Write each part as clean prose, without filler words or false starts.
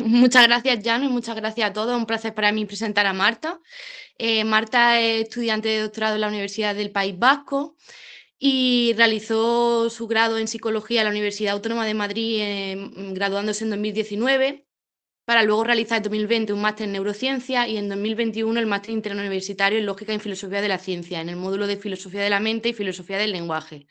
Muchas gracias, Jan, y muchas gracias a todos. Un placer para mí presentar a Marta. Marta es estudiante de doctorado en la Universidad del País Vasco y realizó su grado en psicología en la Universidad Autónoma de Madrid, graduándose en 2019, para luego realizar en 2020 un máster en neurociencia y en 2021 el máster interuniversitario en lógica y filosofía de la ciencia, en el módulo de filosofía de la mente y filosofía del lenguaje.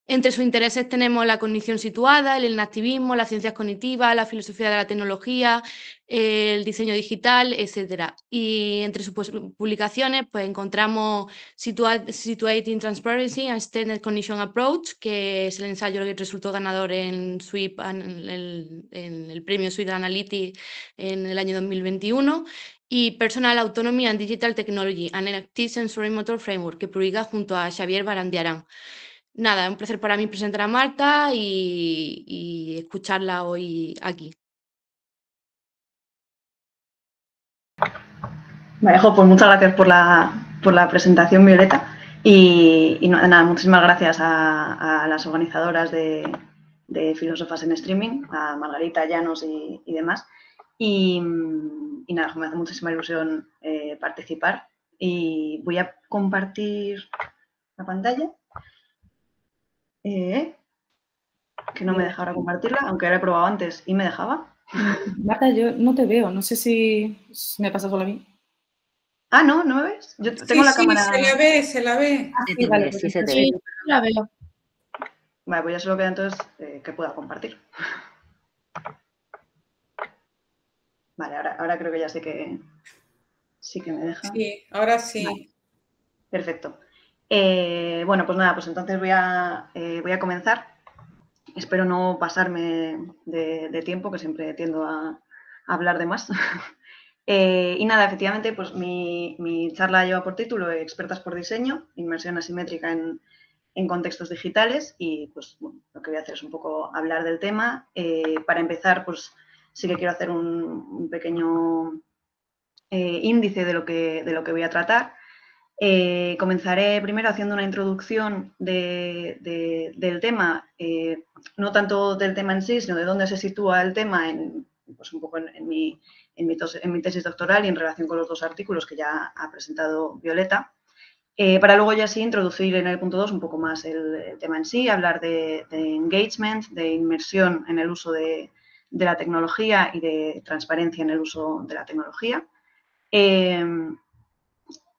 Entre sus intereses tenemos la cognición situada, el enactivismo, las ciencias cognitivas, la filosofía de la tecnología, el diseño digital, etcétera. Y entre sus publicaciones pues, encontramos Situating Transparency and Extended Cognition Approach, que es el ensayo que resultó ganador en SWIP, en el premio SWIP Analytics en el año 2021, y Personal Autonomy and Digital Technology, an Active Sensory Motor Framework, que publica junto a Xavier Barandiarán. Nada, es un placer para mí presentar a Marta y escucharla hoy aquí. Vale, pues muchas gracias por la presentación, Violeta. Y nada, muchísimas gracias a las organizadoras de Filósofas en Streaming, a Margarita, Llanos y demás. Y nada, me hace muchísima ilusión participar. Y voy a compartir la pantalla. Que no me deja ahora compartirla, aunque la he probado antes y me dejaba. Marta, yo no te veo, no sé si me pasa solo a mí. Ah, ¿no? ¿No me ves? Yo tengo la cámara... se la ve. Ah, sí, vale, sí, se te ve. La veo. Vale, pues ya solo queda entonces que pueda compartir. Vale, ahora creo que ya sé que sí que me deja. Sí, ahora sí. Vale. Perfecto. Bueno, pues nada, pues entonces voy a comenzar. Espero no pasarme de tiempo, que siempre tiendo a hablar de más. Y nada, efectivamente, pues mi charla lleva por título Expertas por diseño, inmersión asimétrica en contextos digitales, y pues bueno, lo que voy a hacer es un poco hablar del tema. Para empezar, pues sí que quiero hacer un pequeño índice de lo que voy a tratar. Comenzaré primero haciendo una introducción del tema, no tanto del tema en sí, sino de dónde se sitúa el tema pues un poco en mi tesis doctoral y en relación con los dos artículos que ya ha presentado Violeta, para luego ya sí introducir en el punto 2 un poco más el tema en sí, hablar de engagement, de inmersión en el uso de la tecnología y de transparencia en el uso de la tecnología.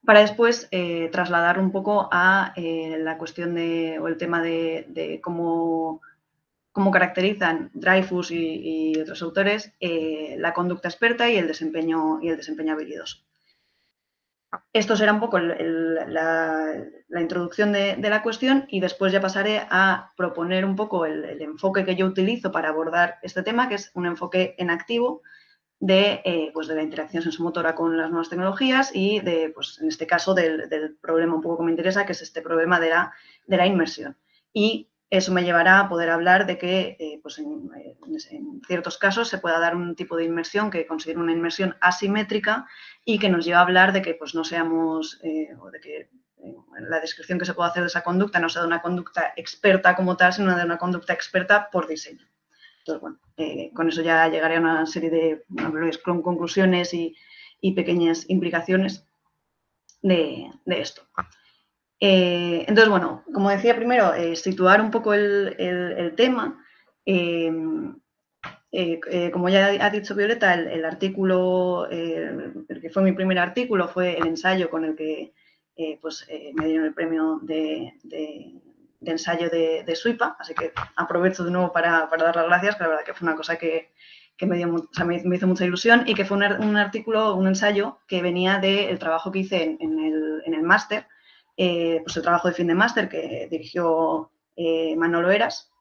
Para después trasladar un poco a la cuestión o el tema de cómo caracterizan Dreyfus y otros autores la conducta experta y el desempeño habilidoso. Esto será un poco la introducción de la cuestión, y después ya pasaré a proponer un poco el enfoque que yo utilizo para abordar este tema, que es un enfoque en activo pues de la interacción sensomotora con las nuevas tecnologías y pues en este caso del problema un poco que me interesa, que es este problema de la inmersión. Y eso me llevará a poder hablar de que pues en ciertos casos se pueda dar un tipo de inmersión que considero una inmersión asimétrica y que nos lleva a hablar de que pues no seamos, o de que la descripción que se puede hacer de esa conducta no sea de una conducta experta como tal, sino de una conducta experta por diseño. Entonces, bueno, con eso ya llegaré a una serie de conclusiones y pequeñas implicaciones de esto. Entonces, bueno, como decía primero, situar un poco el tema. Como ya ha dicho Violeta, el artículo, el que fue mi primer artículo, fue el ensayo con el que pues, me dieron el premio de ensayo de SWIPA, así que aprovecho de nuevo para dar las gracias, que la verdad que fue una cosa que me hizo mucha ilusión, y que fue un ensayo que venía del trabajo que hice en el máster, pues el trabajo de fin de máster que dirigió Manolo Eras,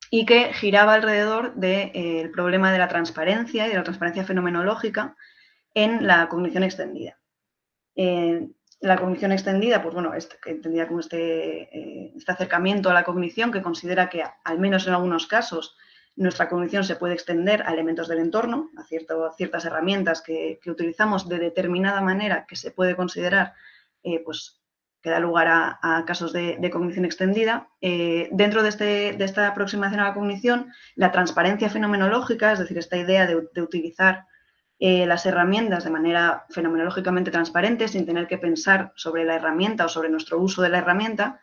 y que giraba alrededor del problema de la transparencia y de la transparencia fenomenológica en la cognición extendida. La cognición extendida, pues bueno, entendida como este acercamiento a la cognición, que considera que, al menos en algunos casos, nuestra cognición se puede extender a elementos del entorno, a ciertas herramientas que utilizamos de determinada manera, que se puede considerar pues, que da lugar a casos de cognición extendida. Dentro de esta aproximación a la cognición, la transparencia fenomenológica, es decir, esta idea de utilizar las herramientas de manera fenomenológicamente transparente, sin tener que pensar sobre la herramienta o sobre nuestro uso de la herramienta,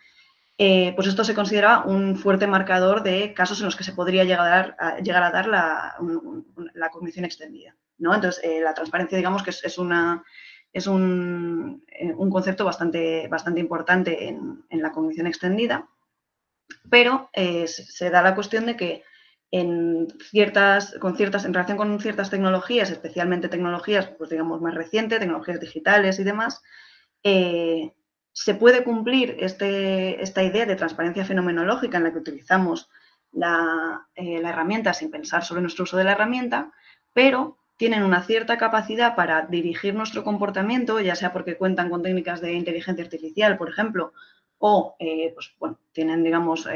pues esto se considera un fuerte marcador de casos en los que se podría llegar a dar la cognición extendida, ¿no? Entonces, la transparencia, digamos que es un concepto bastante importante en la cognición extendida, pero se da la cuestión de que en relación con ciertas tecnologías, especialmente tecnologías, pues digamos, más recientes, tecnologías digitales y demás, se puede cumplir esta idea de transparencia fenomenológica en la que utilizamos la herramienta sin pensar sobre nuestro uso de la herramienta, pero tienen una cierta capacidad para dirigir nuestro comportamiento, ya sea porque cuentan con técnicas de inteligencia artificial, por ejemplo, o pues, bueno, tienen, digamos,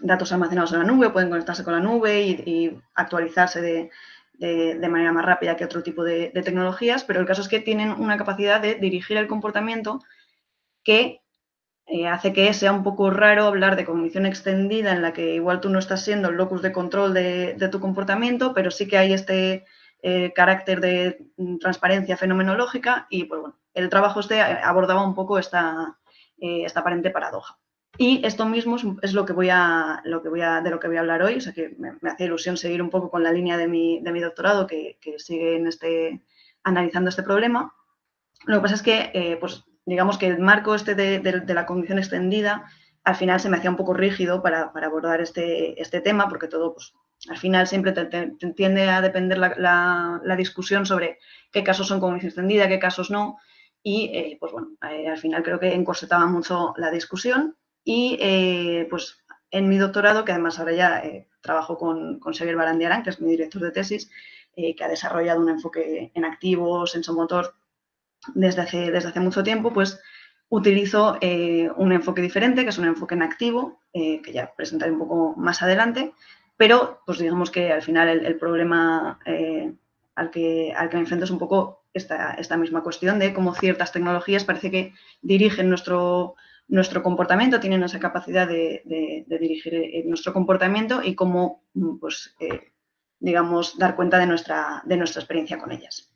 datos almacenados en la nube, pueden conectarse con la nube y actualizarse de manera más rápida que otro tipo de tecnologías, pero el caso es que tienen una capacidad de dirigir el comportamiento que hace que sea un poco raro hablar de cognición extendida en la que igual tú no estás siendo el locus de control de tu comportamiento, pero sí que hay este carácter de transparencia fenomenológica y, pues bueno, el trabajo abordaba un poco esta aparente paradoja. Y esto mismo es de lo que voy a hablar hoy, o sea que me hace ilusión seguir un poco con la línea de mi doctorado que sigue analizando este problema. Lo que pasa es que, pues, digamos que el marco de la cognición extendida al final se me hacía un poco rígido para abordar este tema, porque todo, pues, al final siempre te tiende a depender la discusión sobre qué casos son cognición extendida, qué casos no, y pues bueno, al final creo que encorsetaba mucho la discusión y pues en mi doctorado, que además ahora ya trabajo con Xavier Barandiarán, que es mi director de tesis, que ha desarrollado un enfoque en activo, sensomotor, desde hace mucho tiempo, pues utilizo un enfoque diferente, que es un enfoque en activo, que ya presentaré un poco más adelante, pero pues digamos que al final el problema al que me enfrento es un poco esta misma cuestión de cómo ciertas tecnologías parece que dirigen nuestro comportamiento, tienen esa capacidad de dirigir nuestro comportamiento y cómo, pues, digamos, dar cuenta de nuestra experiencia con ellas.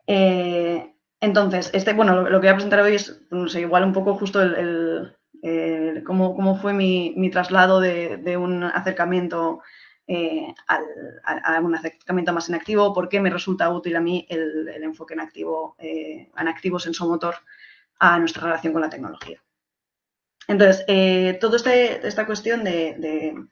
Entonces, bueno, lo que voy a presentar hoy es, no sé, igual un poco justo cómo fue mi traslado de un acercamiento a un acercamiento más en activo, por qué me resulta útil a mí el enfoque en activo sensomotor a nuestra relación con la tecnología. Entonces, toda esta cuestión de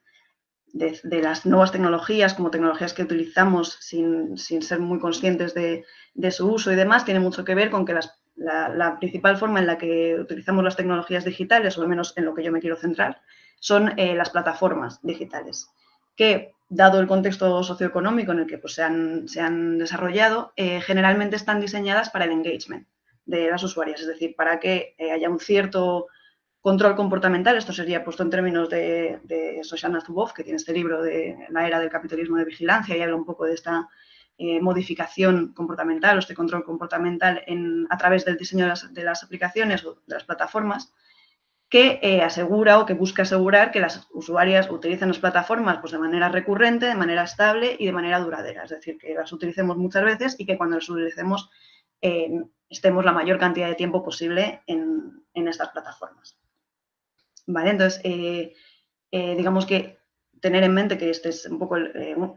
las nuevas tecnologías como tecnologías que utilizamos sin ser muy conscientes de su uso y demás, tiene mucho que ver con que la principal forma en la que utilizamos las tecnologías digitales, o al menos en lo que yo me quiero centrar, son las plataformas digitales, que, dado el contexto socioeconómico en el que pues, se han desarrollado, generalmente están diseñadas para el engagement de las usuarias, es decir, para que haya un cierto control comportamental. Esto sería puesto en términos de Shoshana Zuboff, que tiene este libro de La era del capitalismo de vigilancia y habla un poco de esta modificación comportamental o este control comportamental a través del diseño de las aplicaciones o de las plataformas, que asegura o que busca asegurar que las usuarias utilicen las plataformas pues, de manera recurrente, de manera estable y de manera duradera. Es decir, que las utilicemos muchas veces y que cuando las utilicemos estemos la mayor cantidad de tiempo posible en estas plataformas. Vale, entonces, digamos que tener en mente que este es un poco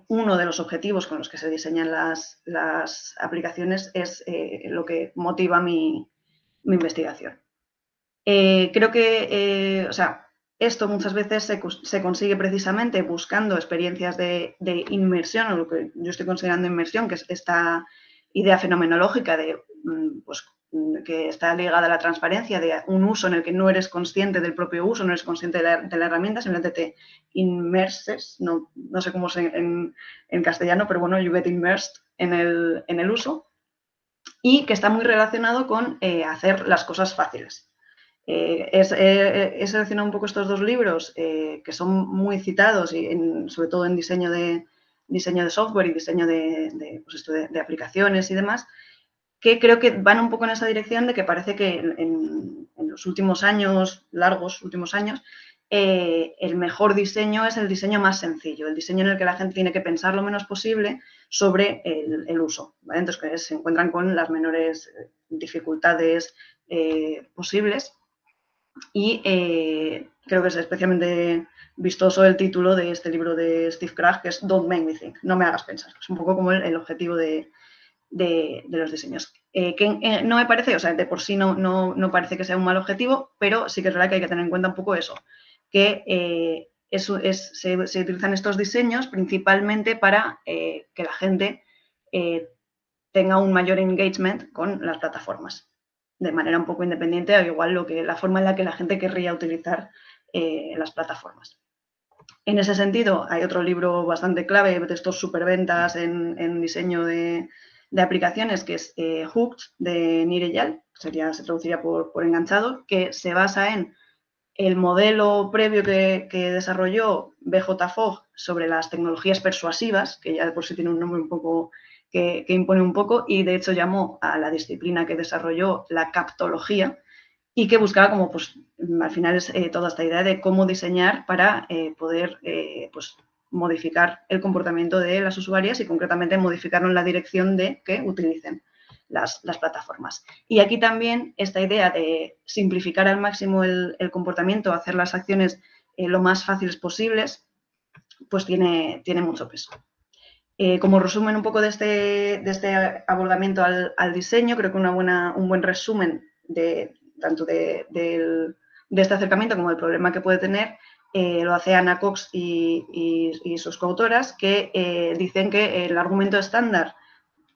uno de los objetivos con los que se diseñan las aplicaciones es lo que motiva mi investigación. Creo que, o sea, esto muchas veces se consigue precisamente buscando experiencias de inmersión, o lo que yo estoy considerando inmersión, que es esta idea fenomenológica de, pues, que está ligada a la transparencia, de un uso en el que no eres consciente del propio uso, no eres consciente de la herramienta, simplemente te inmerses, no sé cómo es en castellano, pero bueno, you get immersed en el uso, y que está muy relacionado con hacer las cosas fáciles. He seleccionado un poco estos dos libros que son muy citados, y sobre todo en diseño de software y diseño de aplicaciones y demás, que creo que van un poco en esa dirección de que parece que en los últimos años, largos últimos años, el mejor diseño es el diseño más sencillo, el diseño en el que la gente tiene que pensar lo menos posible sobre el uso, ¿vale? Entonces, que se encuentran con las menores dificultades posibles y creo que es especialmente vistoso el título de este libro de Steve Krug, que es Don't Make Me Think, no me hagas pensar. Es un poco como el objetivo de los diseños. No me parece, o sea, de por sí no parece que sea un mal objetivo, pero sí que es verdad que hay que tener en cuenta un poco eso, que se utilizan estos diseños principalmente para que la gente tenga un mayor engagement con las plataformas, de manera un poco independiente, o igual la forma en la que la gente querría utilizar las plataformas. En ese sentido, hay otro libro bastante clave de estos superventas en diseño de aplicaciones, que es Hooked, de Nir Eyal, se traduciría por enganchado, que se basa en el modelo previo que desarrolló BJ Fogg sobre las tecnologías persuasivas, que ya de por sí tiene un nombre un poco que impone un poco, y de hecho llamó a la disciplina que desarrolló la captología, y que buscaba como, pues, al final es toda esta idea de cómo diseñar para poder, pues, modificar el comportamiento de las usuarias y concretamente modificarlo en la dirección de que utilicen las plataformas. Y aquí también esta idea de simplificar al máximo el comportamiento, hacer las acciones lo más fáciles posibles, pues tiene mucho peso. Como resumen un poco de este abordamiento al diseño, creo que un buen resumen tanto de este acercamiento como del problema que puede tener, lo hace Anna Cox y sus coautoras, que dicen que el argumento estándar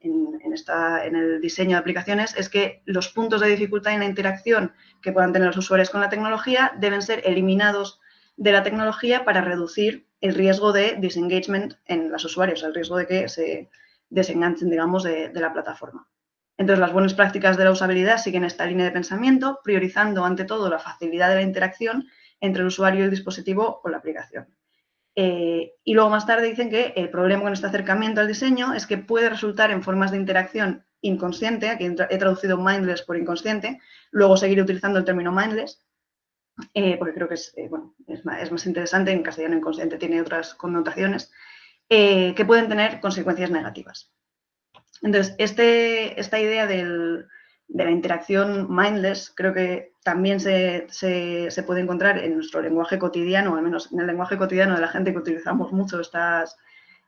en el diseño de aplicaciones es que los puntos de dificultad en la interacción que puedan tener los usuarios con la tecnología deben ser eliminados de la tecnología para reducir el riesgo de disengagement en los usuarios, el riesgo de que se desenganchen, digamos, de la plataforma. Entonces, las buenas prácticas de la usabilidad siguen esta línea de pensamiento, priorizando ante todo la facilidad de la interacción entre el usuario y el dispositivo o la aplicación. Y luego más tarde dicen que el problema con este acercamiento al diseño es que puede resultar en formas de interacción inconsciente, aquí he traducido mindless por inconsciente, luego seguir utilizando el término mindless, porque creo que es más interesante, en castellano inconsciente tiene otras connotaciones, que pueden tener consecuencias negativas. Entonces, esta idea de la interacción mindless creo que también se puede encontrar en nuestro lenguaje cotidiano, al menos en el lenguaje cotidiano de la gente que utilizamos mucho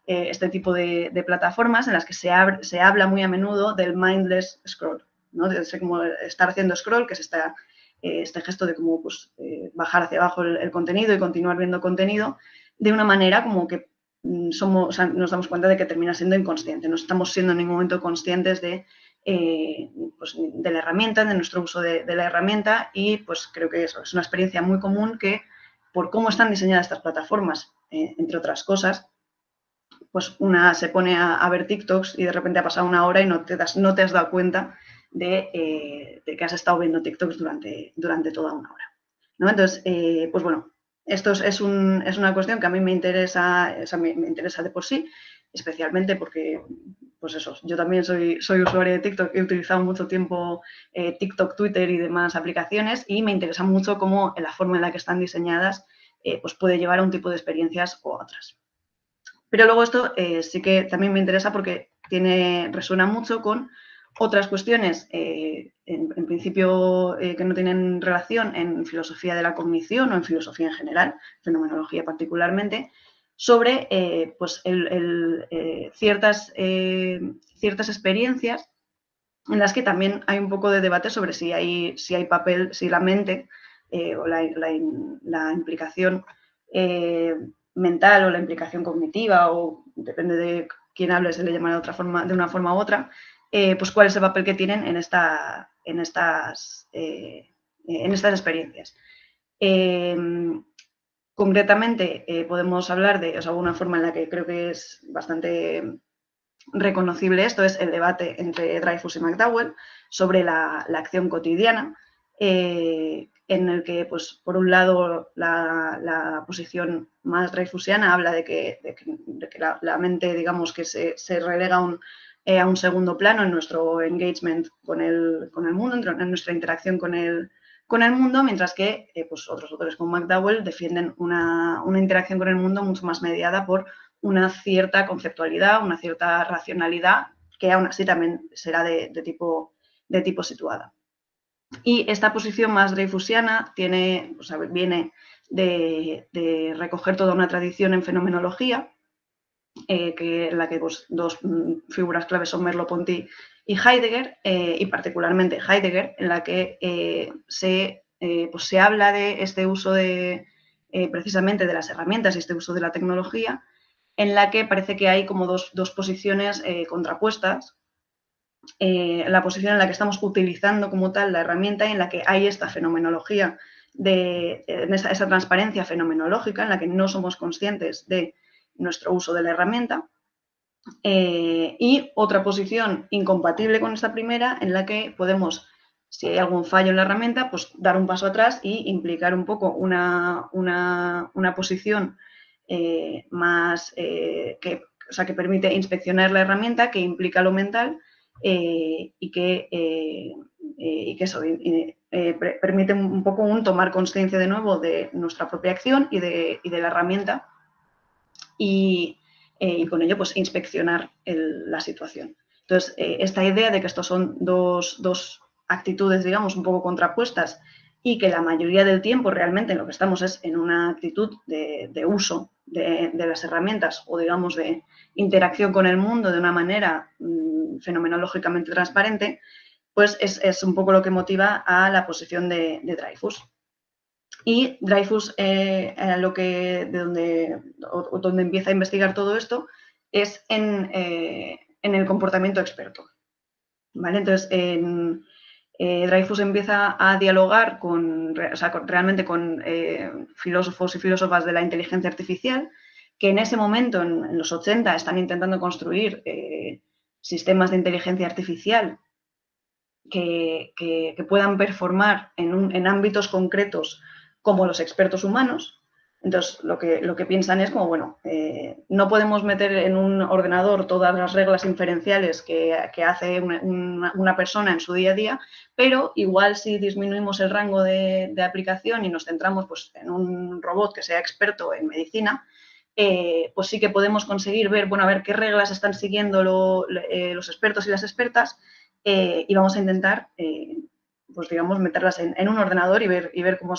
este tipo de plataformas en las que se habla muy a menudo del mindless scroll, ¿no? De como estar haciendo scroll, que es este gesto de como, pues, bajar hacia abajo el contenido y continuar viendo contenido de una manera como que nos damos cuenta de que termina siendo inconsciente. No estamos siendo en ningún momento conscientes de la herramienta, de nuestro uso de la herramienta, y pues creo que eso es una experiencia muy común que, por cómo están diseñadas estas plataformas, entre otras cosas, pues una se pone a ver TikToks y de repente ha pasado una hora y no te has dado cuenta de que has estado viendo TikToks durante toda una hora, ¿no? Entonces, pues bueno, esto es una cuestión que a mí me interesa de por sí, especialmente porque, pues eso, yo también soy usuaria de TikTok, he utilizado mucho tiempo TikTok, Twitter y demás aplicaciones, y me interesa mucho cómo la forma en la que están diseñadas pues puede llevar a un tipo de experiencias u otras. Pero luego esto sí que también me interesa porque resuena mucho con otras cuestiones, en principio, que no tienen relación en filosofía de la cognición o en filosofía en general, fenomenología particularmente, sobre pues ciertas experiencias en las que también hay un poco de debate sobre si hay papel, si la mente o la implicación mental o la implicación cognitiva, o depende de quién hable, se le llama de una forma u otra, pues cuál es el papel que tienen en estas experiencias. Concretamente, podemos hablar de, una forma en la que creo que es bastante reconocible esto, es el debate entre Dreyfus y McDowell sobre la acción cotidiana, en el que, pues, por un lado, la posición más dreyfusiana habla de que la mente, digamos, que se relega a un segundo plano en nuestro engagement con el mundo, en nuestra interacción con el mundo, mientras que pues otros autores como McDowell defienden una interacción con el mundo mucho más mediada por una cierta conceptualidad, una cierta racionalidad, que aún así también será de tipo situada. Y esta posición más dreyfusiana viene de recoger toda una tradición en fenomenología, en la que pues, dos figuras claves son Merleau-Ponty y Heidegger, y particularmente Heidegger, en la que se habla de este uso precisamente de las herramientas y este uso de la tecnología, en la que parece que hay como dos posiciones contrapuestas. La posición en la que estamos utilizando como tal la herramienta y en la que hay esta fenomenología, esa transparencia fenomenológica en la que no somos conscientes de nuestro uso de la herramienta, y otra posición incompatible con esta primera en la que podemos, si hay algún fallo en la herramienta, pues dar un paso atrás y implicar un poco una posición más que permite inspeccionar la herramienta, que implica lo mental y que eso permite un poco tomar conciencia de nuevo de nuestra propia acción y de la herramienta, y con ello pues inspeccionar la situación. Entonces, esta idea de que estos son dos actitudes, digamos, un poco contrapuestas, y que la mayoría del tiempo realmente en lo que estamos es en una actitud de uso de las herramientas, o digamos de interacción con el mundo de una manera fenomenológicamente transparente, pues es un poco lo que motiva a la posición de Dreyfus. Y Dreyfus, donde empieza a investigar todo esto, es en el comportamiento experto, ¿vale? Entonces, Dreyfus empieza a dialogar realmente con filósofos y filósofas de la inteligencia artificial, que en ese momento, en los 80, están intentando construir sistemas de inteligencia artificial que puedan performar en ámbitos concretos como los expertos humanos. Entonces, lo que piensan es como, bueno, no podemos meter en un ordenador todas las reglas inferenciales que hace una persona en su día a día, pero igual si disminuimos el rango de aplicación y nos centramos pues, en un robot que sea experto en medicina, pues sí que podemos conseguir ver, bueno, a ver qué reglas están siguiendo los expertos y las expertas, y vamos a intentar, pues digamos, meterlas en un ordenador y ver cómo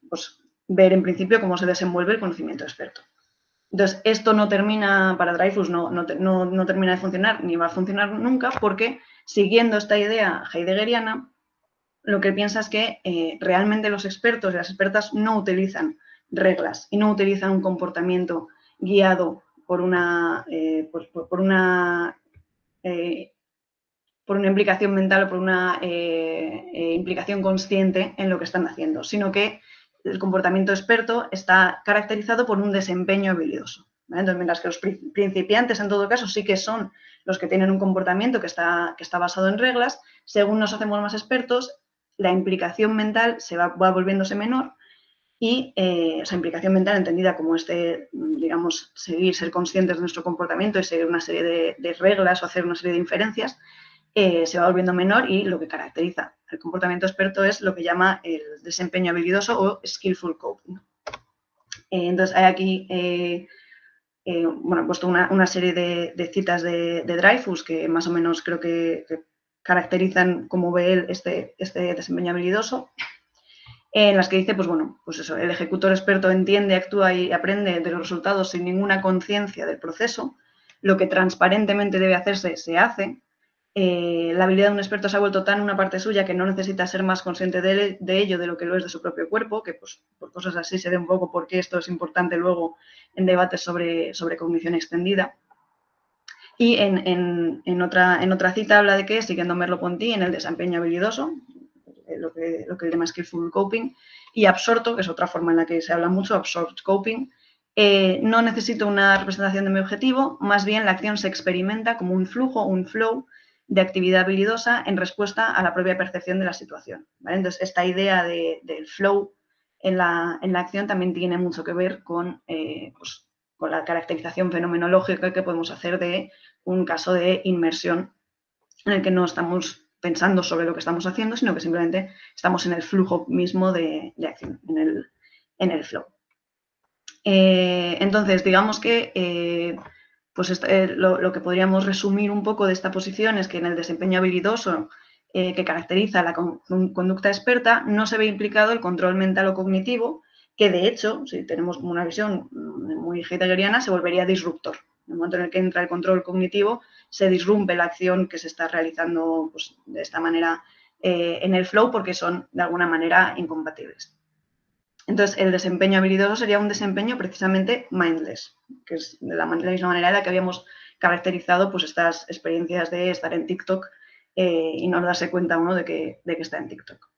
pues ver en principio cómo se desenvuelve el conocimiento experto. Entonces, esto no termina, para Dreyfus no termina de funcionar, ni va a funcionar nunca, porque siguiendo esta idea heideggeriana, lo que piensa es que realmente los expertos y las expertas no utilizan reglas y no utilizan un comportamiento guiado por una implicación mental o por una implicación consciente en lo que están haciendo, sino que el comportamiento experto está caracterizado por un desempeño habilidoso, ¿vale? Entonces, mientras que los principiantes, en todo caso, sí que son los que tienen un comportamiento que está basado en reglas, según nos hacemos más expertos, la implicación mental va volviéndose menor, y esa implicación mental entendida como digamos, ser conscientes de nuestro comportamiento y seguir una serie de reglas o hacer una serie de inferencias, se va volviendo menor, y lo que caracteriza el comportamiento experto es lo que llama el desempeño habilidoso o skillful coping. Entonces, hay aquí bueno, he puesto una serie de citas de Dreyfus que más o menos creo que caracterizan cómo ve él este desempeño habilidoso, en las que dice, pues bueno, pues eso, el ejecutor experto entiende, actúa y aprende de los resultados sin ninguna conciencia del proceso. Lo que transparentemente debe hacerse, se hace. La habilidad de un experto se ha vuelto tan una parte suya que no necesita ser más consciente de ello de lo que lo es de su propio cuerpo, que pues por cosas así se ve un poco por qué esto es importante luego en debates sobre cognición extendida. Y en otra cita habla de que, siguiendo Merleau-Ponty, en el desempeño habilidoso, lo que él llama skillful coping, y absorto, que es otra forma en la que se habla mucho, absorbed coping, no necesito una representación de mi objetivo, más bien la acción se experimenta como un flujo, un flow de actividad habilidosa en respuesta a la propia percepción de la situación, ¿vale? Entonces, esta idea del flow en la acción también tiene mucho que ver con pues, con la caracterización fenomenológica que podemos hacer de un caso de inmersión en el que no estamos pensando sobre lo que estamos haciendo, sino que simplemente estamos en el flujo mismo de acción, en el flow. Entonces, digamos que pues lo que podríamos resumir un poco de esta posición es que en el desempeño habilidoso que caracteriza la conducta experta no se ve implicado el control mental o cognitivo, que de hecho, si tenemos como una visión muy heideggeriana, se volvería disruptor. En el momento en el que entra el control cognitivo, se disrumpe la acción que se está realizando pues, de esta manera en el flow porque son de alguna manera incompatibles. Entonces, el desempeño habilidoso sería un desempeño precisamente mindless, que es de la misma manera en la que habíamos caracterizado pues, estas experiencias de estar en TikTok y no darse cuenta uno de que está en TikTok.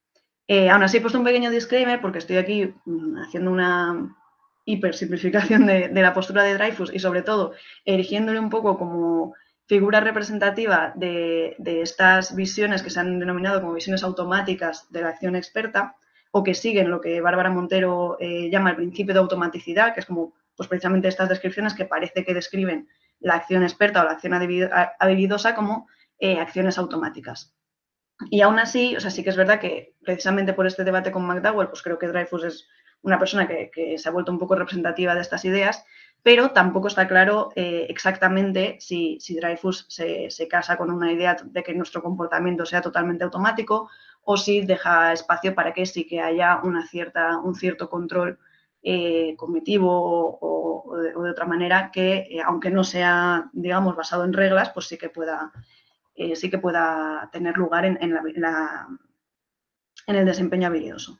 Aún así he puesto un pequeño disclaimer porque estoy aquí haciendo una hipersimplificación de la postura de Dreyfus y sobre todo erigiéndole un poco como figura representativa de estas visiones que se han denominado como visiones automáticas de la acción experta o que siguen lo que Bárbara Montero llama el principio de automaticidad, que es como pues precisamente estas descripciones que parece que describen la acción experta o la acción habilidosa como acciones automáticas. Y aún así, o sea, sí que es verdad que precisamente por este debate con McDowell, pues creo que Dreyfus es una persona que se ha vuelto un poco representativa de estas ideas, pero tampoco está claro exactamente si Dreyfus se casa con una idea de que nuestro comportamiento sea totalmente automático o si deja espacio para que sí que haya un cierto control cognitivo o de otra manera que, aunque no sea, digamos, basado en reglas, pues sí que pueda tener lugar en el desempeño habilidoso.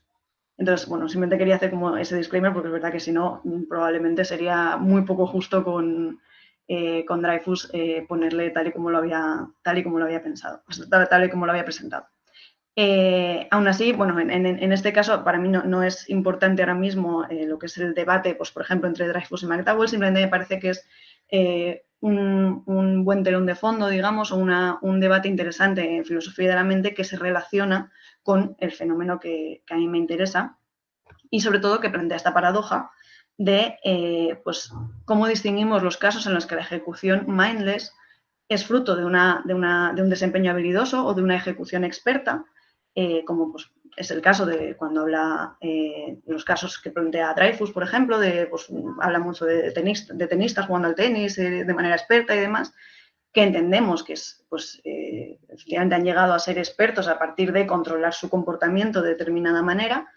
Entonces, bueno, simplemente quería hacer como ese disclaimer porque es verdad que si no, probablemente sería muy poco justo con Dreyfus ponerle tal y como lo había pensado, tal y como lo había presentado. Aún así, bueno, en este caso para mí no es importante ahora mismo lo que es el debate, pues por ejemplo, entre Dreyfus y McDowell, simplemente me parece que es un buen telón de fondo, digamos, o un debate interesante en filosofía de la mente que se relaciona con el fenómeno que a mí me interesa y sobre todo que plantea esta paradoja de pues, cómo distinguimos los casos en los que la ejecución mindless es fruto de un desempeño habilidoso o de una ejecución experta, como pues, es el caso de cuando habla los casos que plantea Dreyfus, por ejemplo, pues, habla mucho de tenistas jugando al tenis de manera experta y demás, que entendemos que es, pues, efectivamente han llegado a ser expertos a partir de controlar su comportamiento de determinada manera.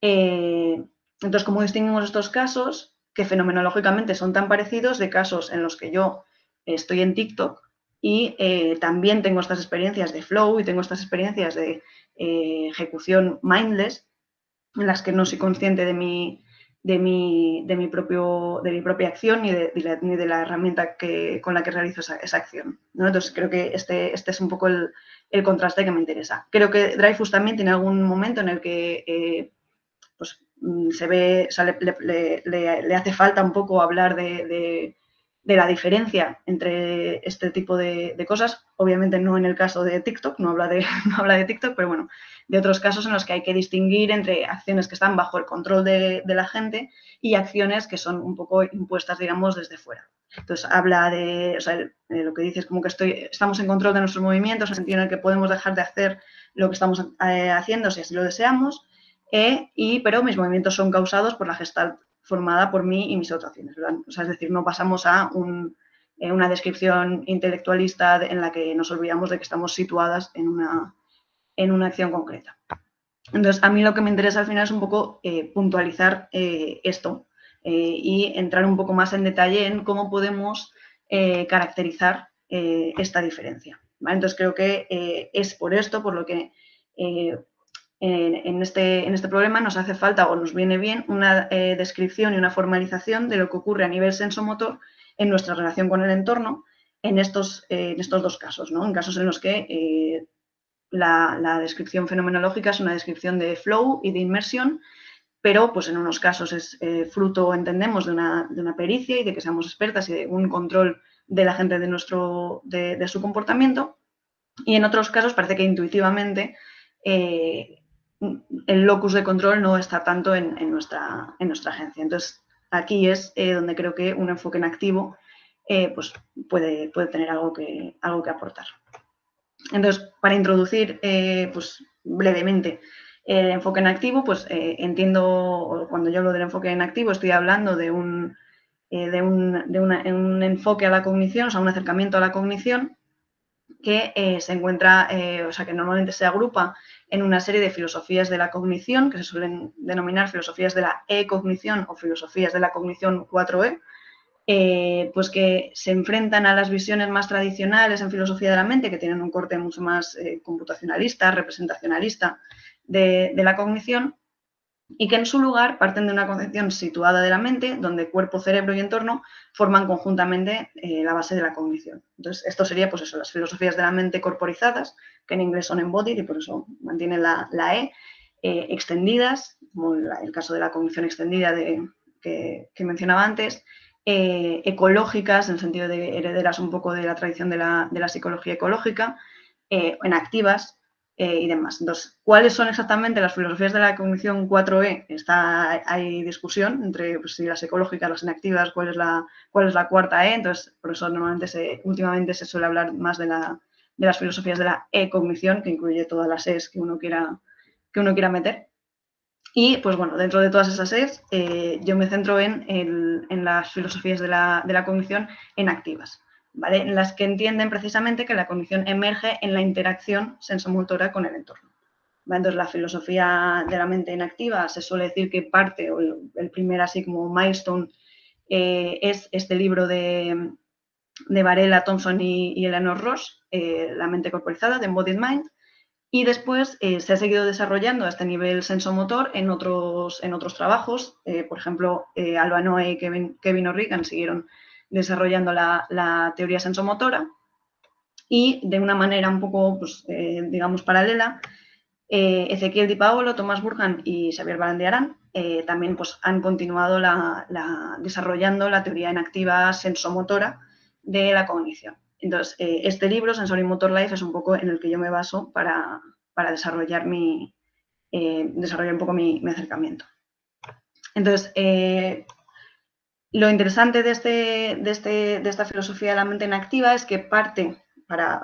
Entonces, ¿cómo distinguimos estos casos que fenomenológicamente son tan parecidos de casos en los que yo estoy en TikTok y también tengo estas experiencias de flow y tengo estas experiencias de ejecución mindless en las que no soy consciente de mi propia acción ni de la herramienta con la que realizo esa acción, ¿no? Entonces creo que este es un poco el contraste que me interesa. Creo que Dreyfus también tiene algún momento en el que pues, se ve, o sea, le hace falta un poco hablar de la diferencia entre este tipo de cosas. Obviamente no en el caso de TikTok, no habla de TikTok, pero bueno, de otros casos en los que hay que distinguir entre acciones que están bajo el control de la gente y acciones que son un poco impuestas, digamos, desde fuera. Entonces habla o sea, lo que dice es como que estamos en control de nuestros movimientos, en el sentido en el que podemos dejar de hacer lo que estamos haciendo si así lo deseamos, pero mis movimientos son causados por la gestalt formada por mí y mis actuaciones, ¿verdad? O sea, es decir, no pasamos a una descripción intelectualista en la que nos olvidamos de que estamos situadas en una acción concreta. Entonces, a mí lo que me interesa al final es un poco puntualizar esto y entrar un poco más en detalle en cómo podemos caracterizar esta diferencia, ¿vale? Entonces, creo que es por esto por lo que en este problema nos hace falta o nos viene bien una descripción y una formalización de lo que ocurre a nivel sensomotor en nuestra relación con el entorno en estos dos casos, ¿no? En casos en los que la descripción fenomenológica es una descripción de flow y de inmersión, pero pues en unos casos es fruto, entendemos, de una pericia y de que seamos expertas y de un control de la gente de su comportamiento, y en otros casos parece que intuitivamente el locus de control no está tanto en nuestra agencia. Entonces, aquí es donde creo que un enfoque en activo pues puede tener algo que aportar. Entonces, para introducir pues brevemente el enfoque en activo, pues entiendo, cuando yo hablo del enfoque en activo, estoy hablando de un enfoque a la cognición, o sea, un acercamiento a la cognición que se encuentra, o sea, que normalmente se agrupa en una serie de filosofías de la cognición, que se suelen denominar filosofías de la e-cognición o filosofías de la cognición 4E, pues que se enfrentan a las visiones más tradicionales en filosofía de la mente, que tienen un corte mucho más computacionalista, representacionalista de la cognición, y que en su lugar parten de una concepción situada de la mente, donde cuerpo, cerebro y entorno forman conjuntamente la base de la cognición. Entonces, esto sería, pues eso, las filosofías de la mente corporizadas, que en inglés son embodied y por eso mantienen la E, extendidas, como el caso de la cognición extendida que mencionaba antes, ecológicas, en el sentido de herederas un poco de la tradición de la psicología ecológica, en activas, y demás. Entonces, ¿cuáles son exactamente las filosofías de la cognición 4E? Hay discusión entre pues, si las ecológicas, las inactivas, cuál es la cuarta E. Entonces, por eso normalmente últimamente se suele hablar más de las filosofías de la e-cognición, que incluye todas las E's que uno quiera meter. Y, pues bueno, dentro de todas esas E's, yo me centro en las filosofías de la cognición en activas. ¿Vale? En las que entienden precisamente que la cognición emerge en la interacción sensomotora con el entorno. ¿Vale? Entonces, la filosofía de la mente inactiva se suele decir que parte, o el primer así como milestone, es este libro de Varela, Thompson y Eleanor Ross, La mente corporizada, de Embodied Mind, y después se ha seguido desarrollando a este nivel sensomotor en otros trabajos. Por ejemplo, Alba Noe y Kevin O'Regan siguieron desarrollando la teoría sensomotora, y de una manera un poco, pues, digamos, paralela, Ezequiel Di Paolo, Tomás Burhan y Xavier Barandiarán también pues, han continuado desarrollando la teoría inactiva sensomotora de la cognición. Entonces, este libro, Sensory Motor Life, es un poco en el que yo me baso para desarrollar un poco mi acercamiento. Entonces, lo interesante de esta filosofía de la mente inactiva es que parte, para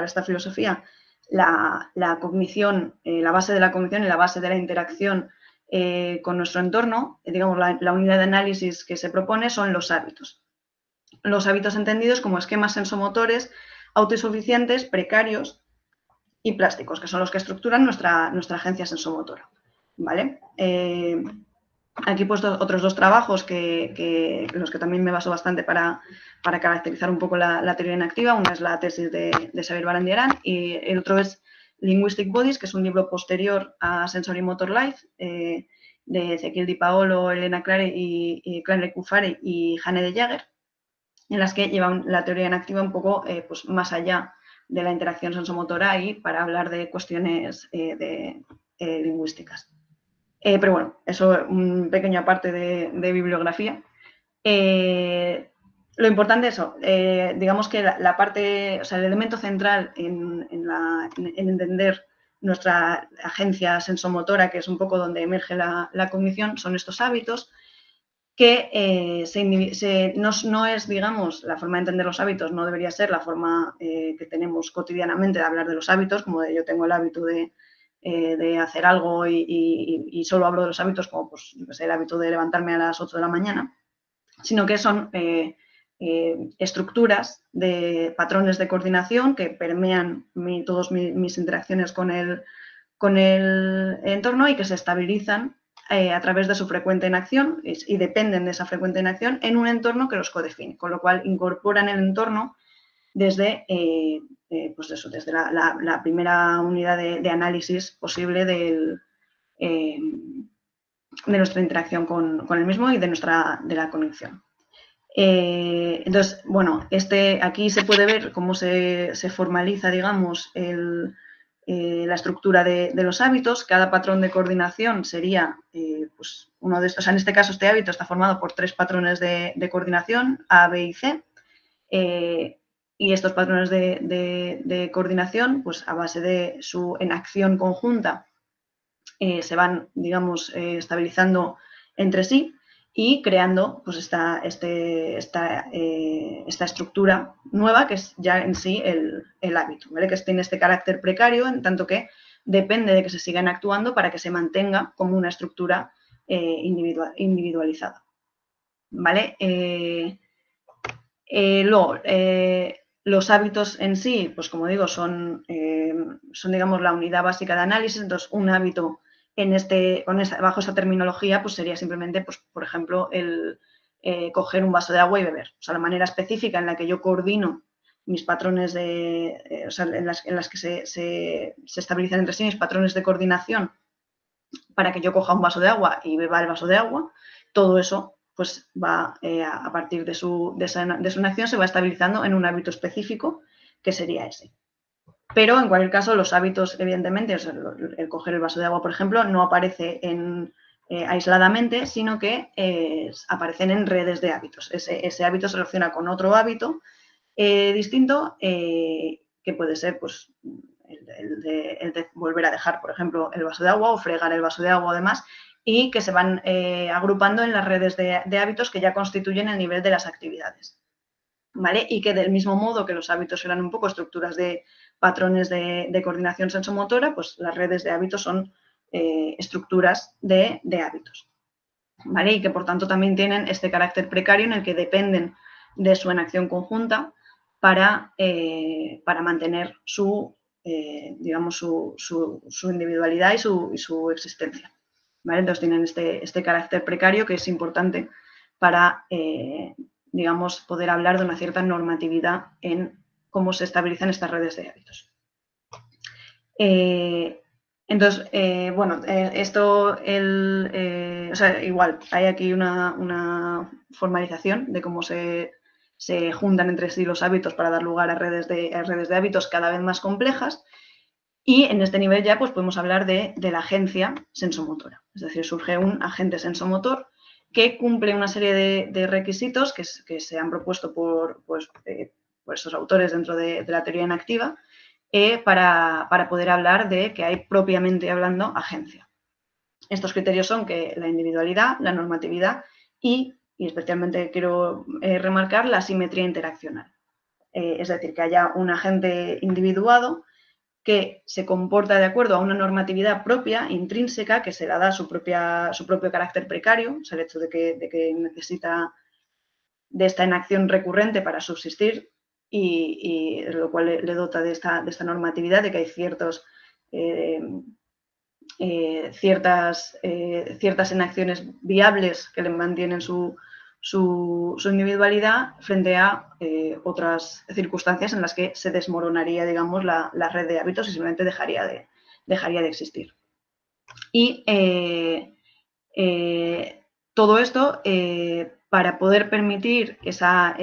esta filosofía, la cognición, la base de la cognición y la base de la interacción con nuestro entorno, digamos, la unidad de análisis que se propone son los hábitos. Los hábitos entendidos como esquemas sensomotores autosuficientes, precarios y plásticos, que son los que estructuran nuestra agencia sensomotora. ¿Vale? Aquí he puesto otros dos trabajos los que también me baso bastante para caracterizar un poco la teoría inactiva. Una es la tesis de Xavier Barandiarán y el otro es Linguistic Bodies, que es un libro posterior a Sensory Motor Life, de Ezequiel Di Paolo, Elena Clare y Claire Cufari y Hanne de Jager, en las que llevan la teoría inactiva un poco pues más allá de la interacción sensomotora y para hablar de cuestiones lingüísticas. Pero bueno, eso es un pequeño aparte de bibliografía. Lo importante es eso, digamos que la parte, o sea, el elemento central en entender nuestra agencia sensomotora, que es un poco donde emerge la cognición, son estos hábitos que no es, digamos, la forma de entender los hábitos, no debería ser la forma que tenemos cotidianamente de hablar de los hábitos, como de yo tengo el hábito de hacer algo y solo hablo de los hábitos como pues, el hábito de levantarme a las 8 de la mañana, sino que son estructuras de patrones de coordinación que permean todas mis interacciones con el entorno y que se estabilizan a través de su frecuente en acción y dependen de esa frecuente en acción en un entorno que los codefine, con lo cual incorporan el entorno desde pues eso, desde la primera unidad de análisis posible de nuestra interacción con el mismo y de la conexión. Entonces, bueno, aquí se puede ver cómo se formaliza, digamos, la estructura de los hábitos. Cada patrón de coordinación sería pues uno de estos. O sea, en este caso, este hábito está formado por 3 patrones de coordinación, A, B y C. Y estos patrones de coordinación, pues a base de su enacción conjunta, se van, digamos, estabilizando entre sí y creando pues, esta estructura nueva que es ya en sí el hábito, ¿vale? Que tiene este carácter precario, en tanto que depende de que se sigan actuando para que se mantenga como una estructura individualizada, ¿vale? Luego, los hábitos en sí, pues como digo, son digamos, la unidad básica de análisis. Entonces, un hábito bajo esa terminología, pues sería simplemente, pues, por ejemplo, el coger un vaso de agua y beber. O sea, la manera específica en la que yo coordino mis patrones o sea, en las que se estabilizan entre sí mis patrones de coordinación para que yo coja un vaso de agua y beba el vaso de agua, todo eso pues va a partir de una acción se va estabilizando en un hábito específico que sería ese. Pero en cualquier caso los hábitos, evidentemente, o sea, el coger el vaso de agua, por ejemplo, no aparece aisladamente, sino que aparecen en redes de hábitos. Ese hábito se relaciona con otro hábito distinto que puede ser pues, el de volver a dejar, por ejemplo, el vaso de agua o fregar el vaso de agua o demás, y que se van agrupando en las redes de hábitos que ya constituyen el nivel de las actividades, ¿vale? Y que del mismo modo que los hábitos eran un poco estructuras de patrones de coordinación sensomotora, pues las redes de hábitos son estructuras de hábitos, ¿vale? Y que por tanto también tienen este carácter precario en el que dependen de su enacción conjunta para mantener digamos, su individualidad y su existencia, ¿vale? Entonces tienen este carácter precario que es importante para, digamos, poder hablar de una cierta normatividad en cómo se estabilizan estas redes de hábitos. Entonces, bueno, o sea, igual, hay aquí una formalización de cómo se juntan entre sí los hábitos para dar lugar a redes de hábitos cada vez más complejas. Y en este nivel ya pues, podemos hablar de la agencia sensomotora. Es decir, surge un agente sensomotor que cumple una serie de requisitos que se han propuesto por estos autores dentro de la teoría enactiva para poder hablar de que hay propiamente hablando agencia. Estos criterios son que la individualidad, la normatividad y especialmente quiero remarcar la simetría interaccional. Es decir, que haya un agente individuado que se comporta de acuerdo a una normatividad propia, intrínseca, que se la da su propio carácter precario, o sea, el hecho de que necesita de esta enacción recurrente para subsistir y lo cual le dota de esta normatividad, de que hay ciertas enacciones viables que le mantienen su individualidad frente a otras circunstancias en las que se desmoronaría, digamos, la red de hábitos y simplemente dejaría de existir. Y todo esto, para poder permitir esa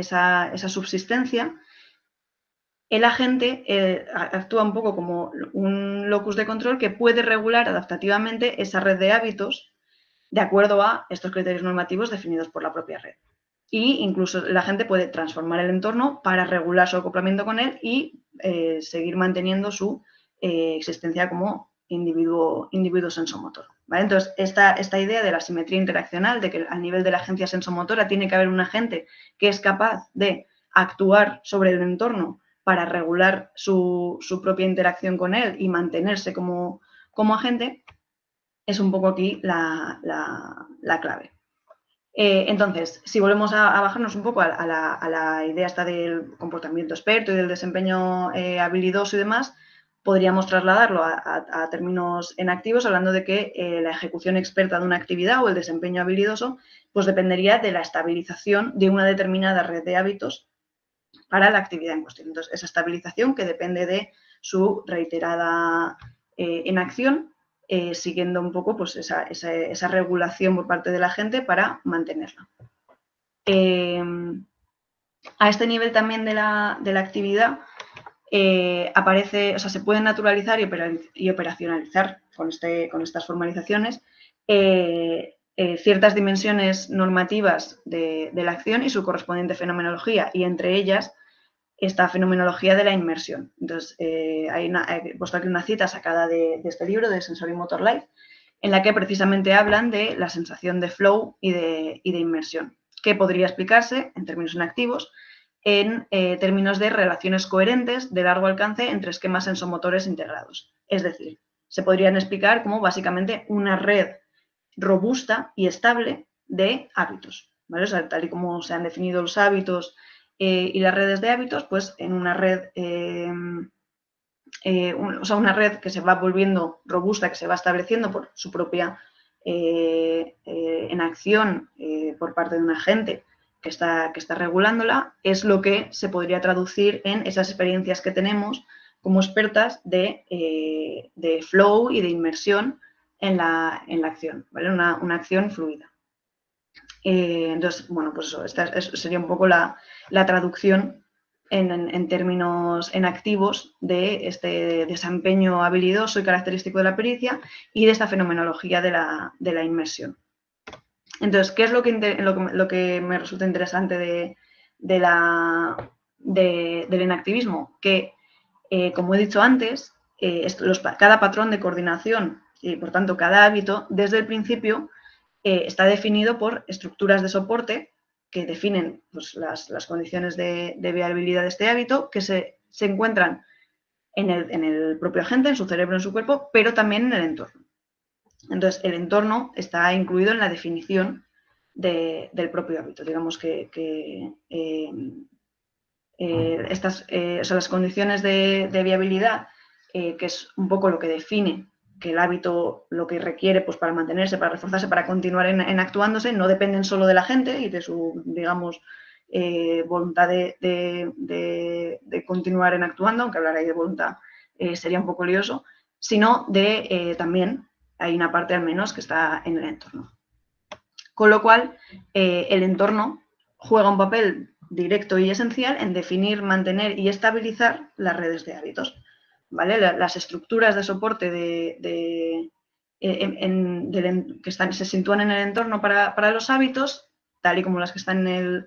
subsistencia, el agente actúa un poco como un locus de control que puede regular adaptativamente esa red de hábitos de acuerdo a estos criterios normativos definidos por la propia red. Y incluso el agente puede transformar el entorno para regular su acoplamiento con él y seguir manteniendo su existencia como individuo sensomotor, ¿vale? Entonces, esta idea de la simetría interaccional, de que al nivel de la agencia sensomotora tiene que haber un agente que es capaz de actuar sobre el entorno para regular su propia interacción con él y mantenerse como agente, es un poco aquí la clave. Entonces, si volvemos a bajarnos un poco a la idea esta del comportamiento experto y del desempeño habilidoso y demás, podríamos trasladarlo a términos enactivos, hablando de que la ejecución experta de una actividad o el desempeño habilidoso, pues dependería de la estabilización de una determinada red de hábitos para la actividad en cuestión. Entonces, esa estabilización que depende de su reiterada enacción, siguiendo un poco pues, esa regulación por parte de la gente para mantenerla. A este nivel también de la actividad aparece, o sea, se puede naturalizar y operacionalizar con estas formalizaciones ciertas dimensiones normativas de la acción y su correspondiente fenomenología, y entre ellas esta fenomenología de la inmersión. Entonces, he puesto aquí una cita sacada de este libro, de Sensory Motor Life, en la que precisamente hablan de la sensación de flow y de inmersión, que podría explicarse en términos inactivos en términos de relaciones coherentes de largo alcance entre esquemas sensomotores integrados. Es decir, se podrían explicar como básicamente una red robusta y estable de hábitos, ¿vale? O sea, tal y como se han definido los hábitos y las redes de hábitos, pues en una red, una red que se va volviendo robusta, que se va estableciendo por su propia enacción por parte de un agente que está regulándola, es lo que se podría traducir en esas experiencias que tenemos como expertas de flow y de inmersión en la acción, ¿vale? Una acción fluida. Entonces, bueno, pues eso, esta sería un poco la traducción en términos activos de este desempeño habilidoso y característico de la pericia y de esta fenomenología de la inmersión. Entonces, ¿qué es lo que me resulta interesante del enactivismo? Que, como he dicho antes, cada patrón de coordinación y, por tanto, cada hábito, desde el principio, está definido por estructuras de soporte que definen pues, las condiciones de viabilidad de este hábito, que se encuentran en el propio agente, en su cerebro, en su cuerpo, pero también en el entorno. Entonces, el entorno está incluido en la definición del propio hábito. Digamos que las condiciones de viabilidad, que es un poco lo que define que el hábito lo que requiere pues, para mantenerse, para reforzarse, para continuar en actuándose, no dependen solo de la gente y de su, digamos, voluntad de continuar en actuando, aunque hablar ahí de voluntad sería un poco lioso, sino de también hay una parte al menos que está en el entorno. Con lo cual, el entorno juega un papel directo y esencial en definir, mantener y estabilizar las redes de hábitos, ¿vale? Las estructuras de soporte que se sitúan en el entorno para los hábitos, tal y como las que están en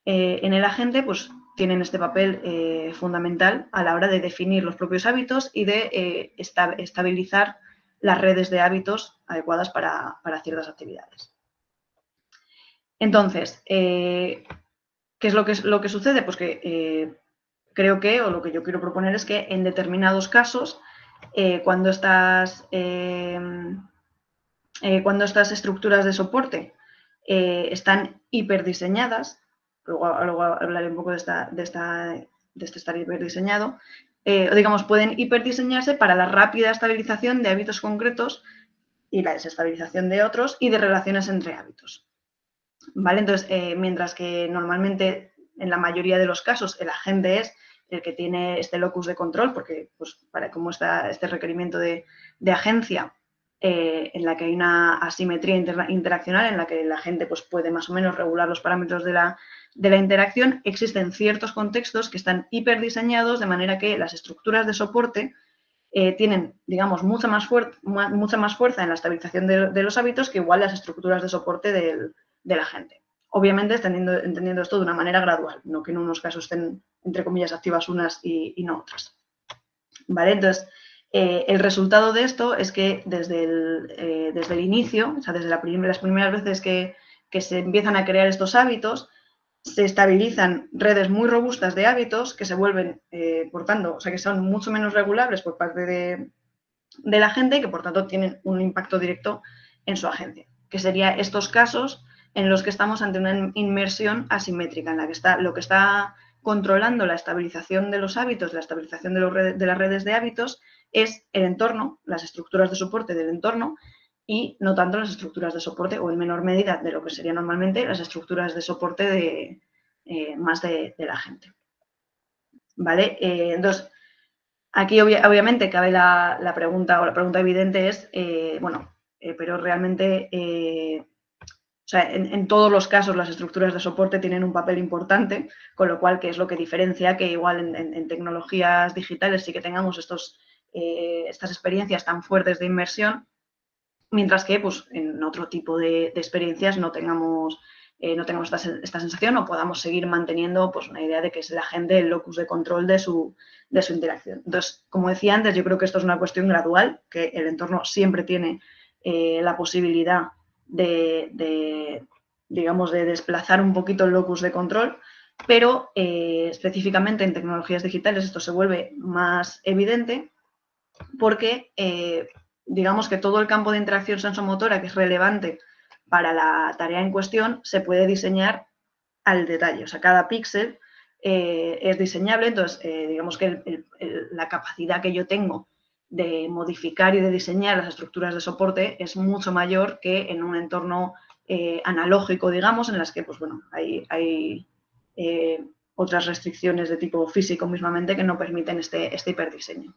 el agente, pues tienen este papel fundamental a la hora de definir los propios hábitos y de estabilizar las redes de hábitos adecuadas para ciertas actividades. Entonces, ¿qué es lo que sucede? Pues que creo que, o lo que yo quiero proponer es que en determinados casos, cuando estas estructuras de soporte están hiperdiseñadas, luego hablaré un poco de este estar hiperdiseñado, o digamos, pueden hiperdiseñarse para la rápida estabilización de hábitos concretos y la desestabilización de otros y de relaciones entre hábitos. ¿Vale? Entonces, mientras que normalmente en la mayoría de los casos el agente es el que tiene este locus de control, porque pues, como está este requerimiento de agencia en la que hay una asimetría interaccional, en la que el agente pues, puede más o menos regular los parámetros de la interacción, existen ciertos contextos que están hiperdiseñados de manera que las estructuras de soporte tienen, digamos, mucha más fuerza en la estabilización de los hábitos que igual las estructuras de soporte del agente. Obviamente entendiendo esto de una manera gradual, no que en unos casos estén, entre comillas, activas unas y no otras. ¿Vale? Entonces, el resultado de esto es que desde el inicio, o sea, desde las primeras veces que se empiezan a crear estos hábitos, se estabilizan redes muy robustas de hábitos que se vuelven, por tanto, o sea, que son mucho menos regulables por parte de la gente y que, por tanto, tienen un impacto directo en su agencia, que serían estos casos en los que estamos ante una inmersión asimétrica, en la que lo que está controlando la estabilización de los hábitos, la estabilización de las redes de hábitos, es el entorno, las estructuras de soporte del entorno, y no tanto las estructuras de soporte, o en menor medida de lo que serían normalmente las estructuras de soporte más de la gente. ¿Vale? Entonces, aquí obviamente cabe la pregunta, o la pregunta evidente es, pero realmente, o sea, en todos los casos las estructuras de soporte tienen un papel importante, con lo cual, ¿qué es lo que diferencia que igual en tecnologías digitales sí que tengamos estas experiencias tan fuertes de inmersión, mientras que pues, en otro tipo de experiencias no tengamos esta sensación o podamos seguir manteniendo pues, una idea de que es la gente el locus de control de su interacción. Entonces, como decía antes, yo creo que esto es una cuestión gradual, que el entorno siempre tiene la posibilidad digamos, de desplazar un poquito el locus de control, pero específicamente en tecnologías digitales esto se vuelve más evidente porque digamos que todo el campo de interacción sensomotora que es relevante para la tarea en cuestión se puede diseñar al detalle, o sea, cada píxel es diseñable, entonces digamos que la capacidad que yo tengo de modificar y de diseñar las estructuras de soporte es mucho mayor que en un entorno analógico, digamos, en las que, pues bueno, hay otras restricciones de tipo físico mismamente que no permiten este hiperdiseño.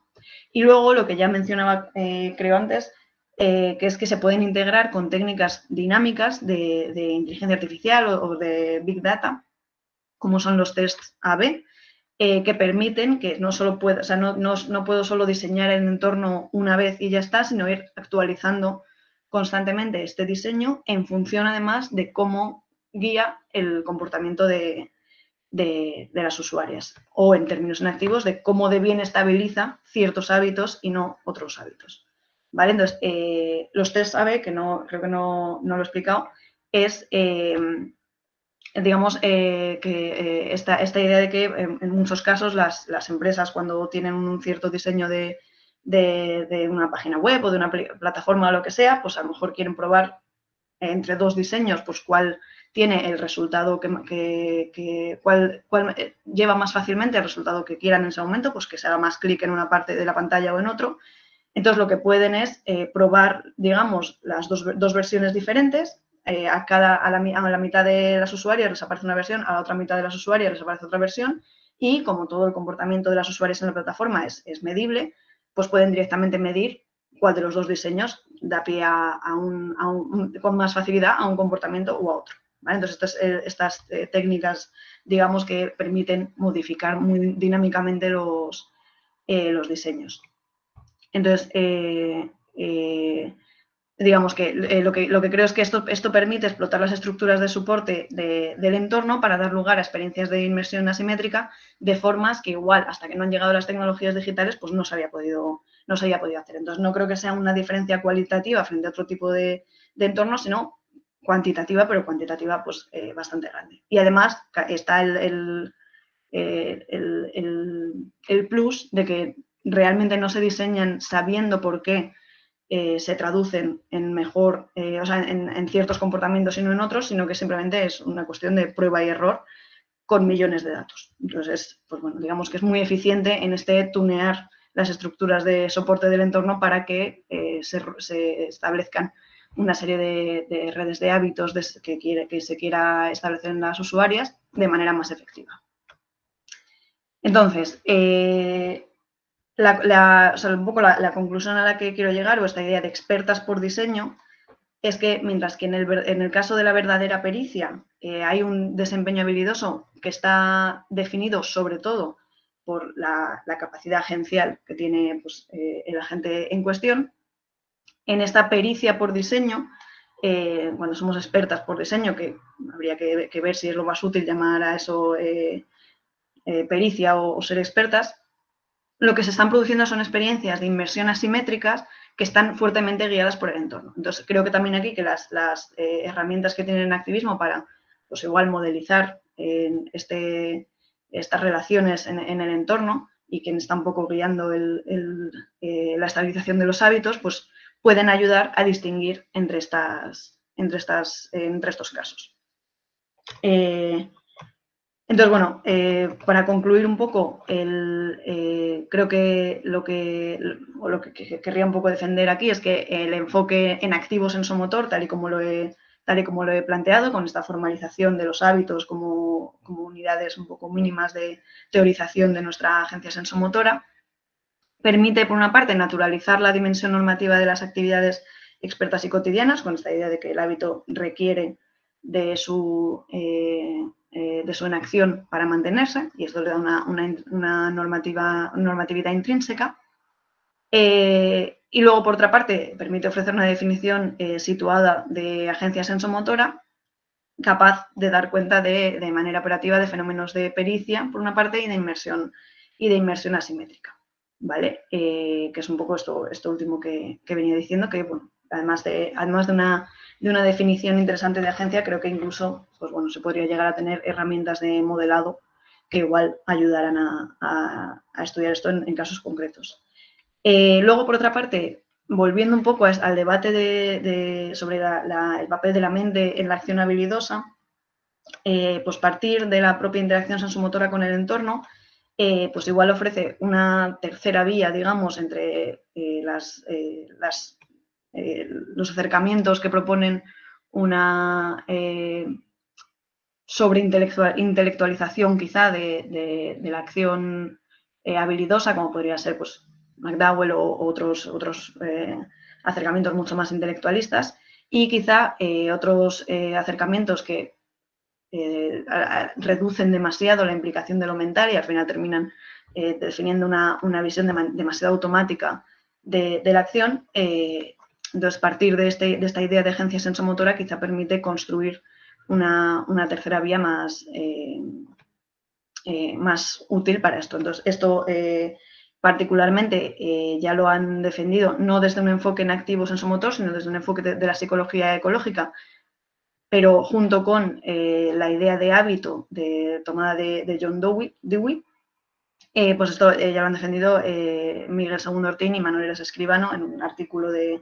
Y luego lo que ya mencionaba, creo antes, que es que se pueden integrar con técnicas dinámicas de inteligencia artificial o de Big Data, como son los tests A/B, que permiten que no solo puedo, o sea, no puedo solo diseñar el entorno una vez y ya está, sino ir actualizando constantemente este diseño en función además de cómo guía el comportamiento de las usuarias, o en términos inactivos de cómo de bien estabiliza ciertos hábitos y no otros hábitos. ¿Vale? Entonces, los test A/B, que creo que no lo he explicado, es, digamos, que esta idea de que en muchos casos las empresas cuando tienen un cierto diseño de una página web o de una plataforma o lo que sea, pues a lo mejor quieren probar entre dos diseños, pues cuál tiene el resultado cuál lleva más fácilmente el resultado que quieran en ese momento, pues que se haga más clic en una parte de la pantalla o en otro. Entonces, lo que pueden es probar, digamos, las dos versiones diferentes. A la mitad de las usuarias les aparece una versión, a la otra mitad de las usuarias les aparece otra versión, y como todo el comportamiento de las usuarias en la plataforma es medible, pues pueden directamente medir cuál de los dos diseños da pie con más facilidad a un comportamiento u a otro. ¿Vale? Entonces, estas técnicas, digamos, que permiten modificar muy dinámicamente los diseños. Entonces, digamos que lo que creo es que esto permite explotar las estructuras de soporte del entorno para dar lugar a experiencias de inmersión asimétrica de formas que igual, hasta que no han llegado las tecnologías digitales, pues no se había podido hacer. Entonces, no creo que sea una diferencia cualitativa frente a otro tipo de entornos, sino cuantitativa, pero cuantitativa pues bastante grande. Y además está el plus de que realmente no se diseñan sabiendo por qué se traducen en mejor, o sea, en ciertos comportamientos y no en otros, sino que simplemente es una cuestión de prueba y error con millones de datos. Entonces, pues bueno, digamos que es muy eficiente en tunear las estructuras de soporte del entorno para que se establezcan una serie de redes de hábitos que se quiera establecer en las usuarias de manera más efectiva. Entonces, un poco la conclusión a la que quiero llegar, o esta idea de expertas por diseño, es que mientras que en el caso de la verdadera pericia hay un desempeño habilidoso que está definido sobre todo por la capacidad agencial que tiene pues, el agente en cuestión, en esta pericia por diseño, cuando somos expertas por diseño, que habría que ver si es lo más útil llamar a eso pericia o ser expertas, lo que se están produciendo son experiencias de inmersión asimétricas que están fuertemente guiadas por el entorno. Entonces, creo que también aquí que las herramientas que tienen en activismo para, pues igual, modelizar estas relaciones en el entorno y quien está un poco guiando la estabilización de los hábitos, pues pueden ayudar a distinguir entre estos casos. Entonces, bueno, para concluir un poco, creo que lo que querría un poco defender aquí es que el enfoque en activo sensomotor, tal y como lo he planteado, con esta formalización de los hábitos como unidades un poco mínimas de teorización de nuestra agencia sensomotora, permite, por una parte, naturalizar la dimensión normativa de las actividades expertas y cotidianas, con esta idea de que el hábito requiere de su inacción para mantenerse, y esto le da una normatividad intrínseca. Y luego, por otra parte, permite ofrecer una definición situada de agencia sensomotora capaz de dar cuenta de manera operativa de fenómenos de pericia, por una parte, y de inmersión asimétrica, ¿vale? Que es un poco esto último que venía diciendo, que bueno, además de una definición interesante de agencia, creo que incluso pues bueno, se podría llegar a tener herramientas de modelado que igual ayudaran a estudiar esto en casos concretos. Luego, por otra parte, volviendo un poco al debate sobre el papel de la mente en la acción habilidosa, pues partir de la propia interacción sensomotora con el entorno, pues igual ofrece una tercera vía, digamos, entre los acercamientos que proponen una sobreintelectualización quizá de la acción habilidosa, como podría ser pues, McDowell o otros acercamientos mucho más intelectualistas, y quizá otros acercamientos que reducen demasiado la implicación de lo mental y al final terminan definiendo una visión demasiado automática de la acción. Entonces, partir de esta idea de agencia sensomotora quizá permite construir una tercera vía más útil para esto. Entonces, esto particularmente ya lo han defendido no desde un enfoque en activo sensomotor, sino desde un enfoque de la psicología ecológica, pero junto con la idea de hábito tomada de John Dewey, pues esto ya lo han defendido Miguel II Ortín y Manuel Escribano en un artículo de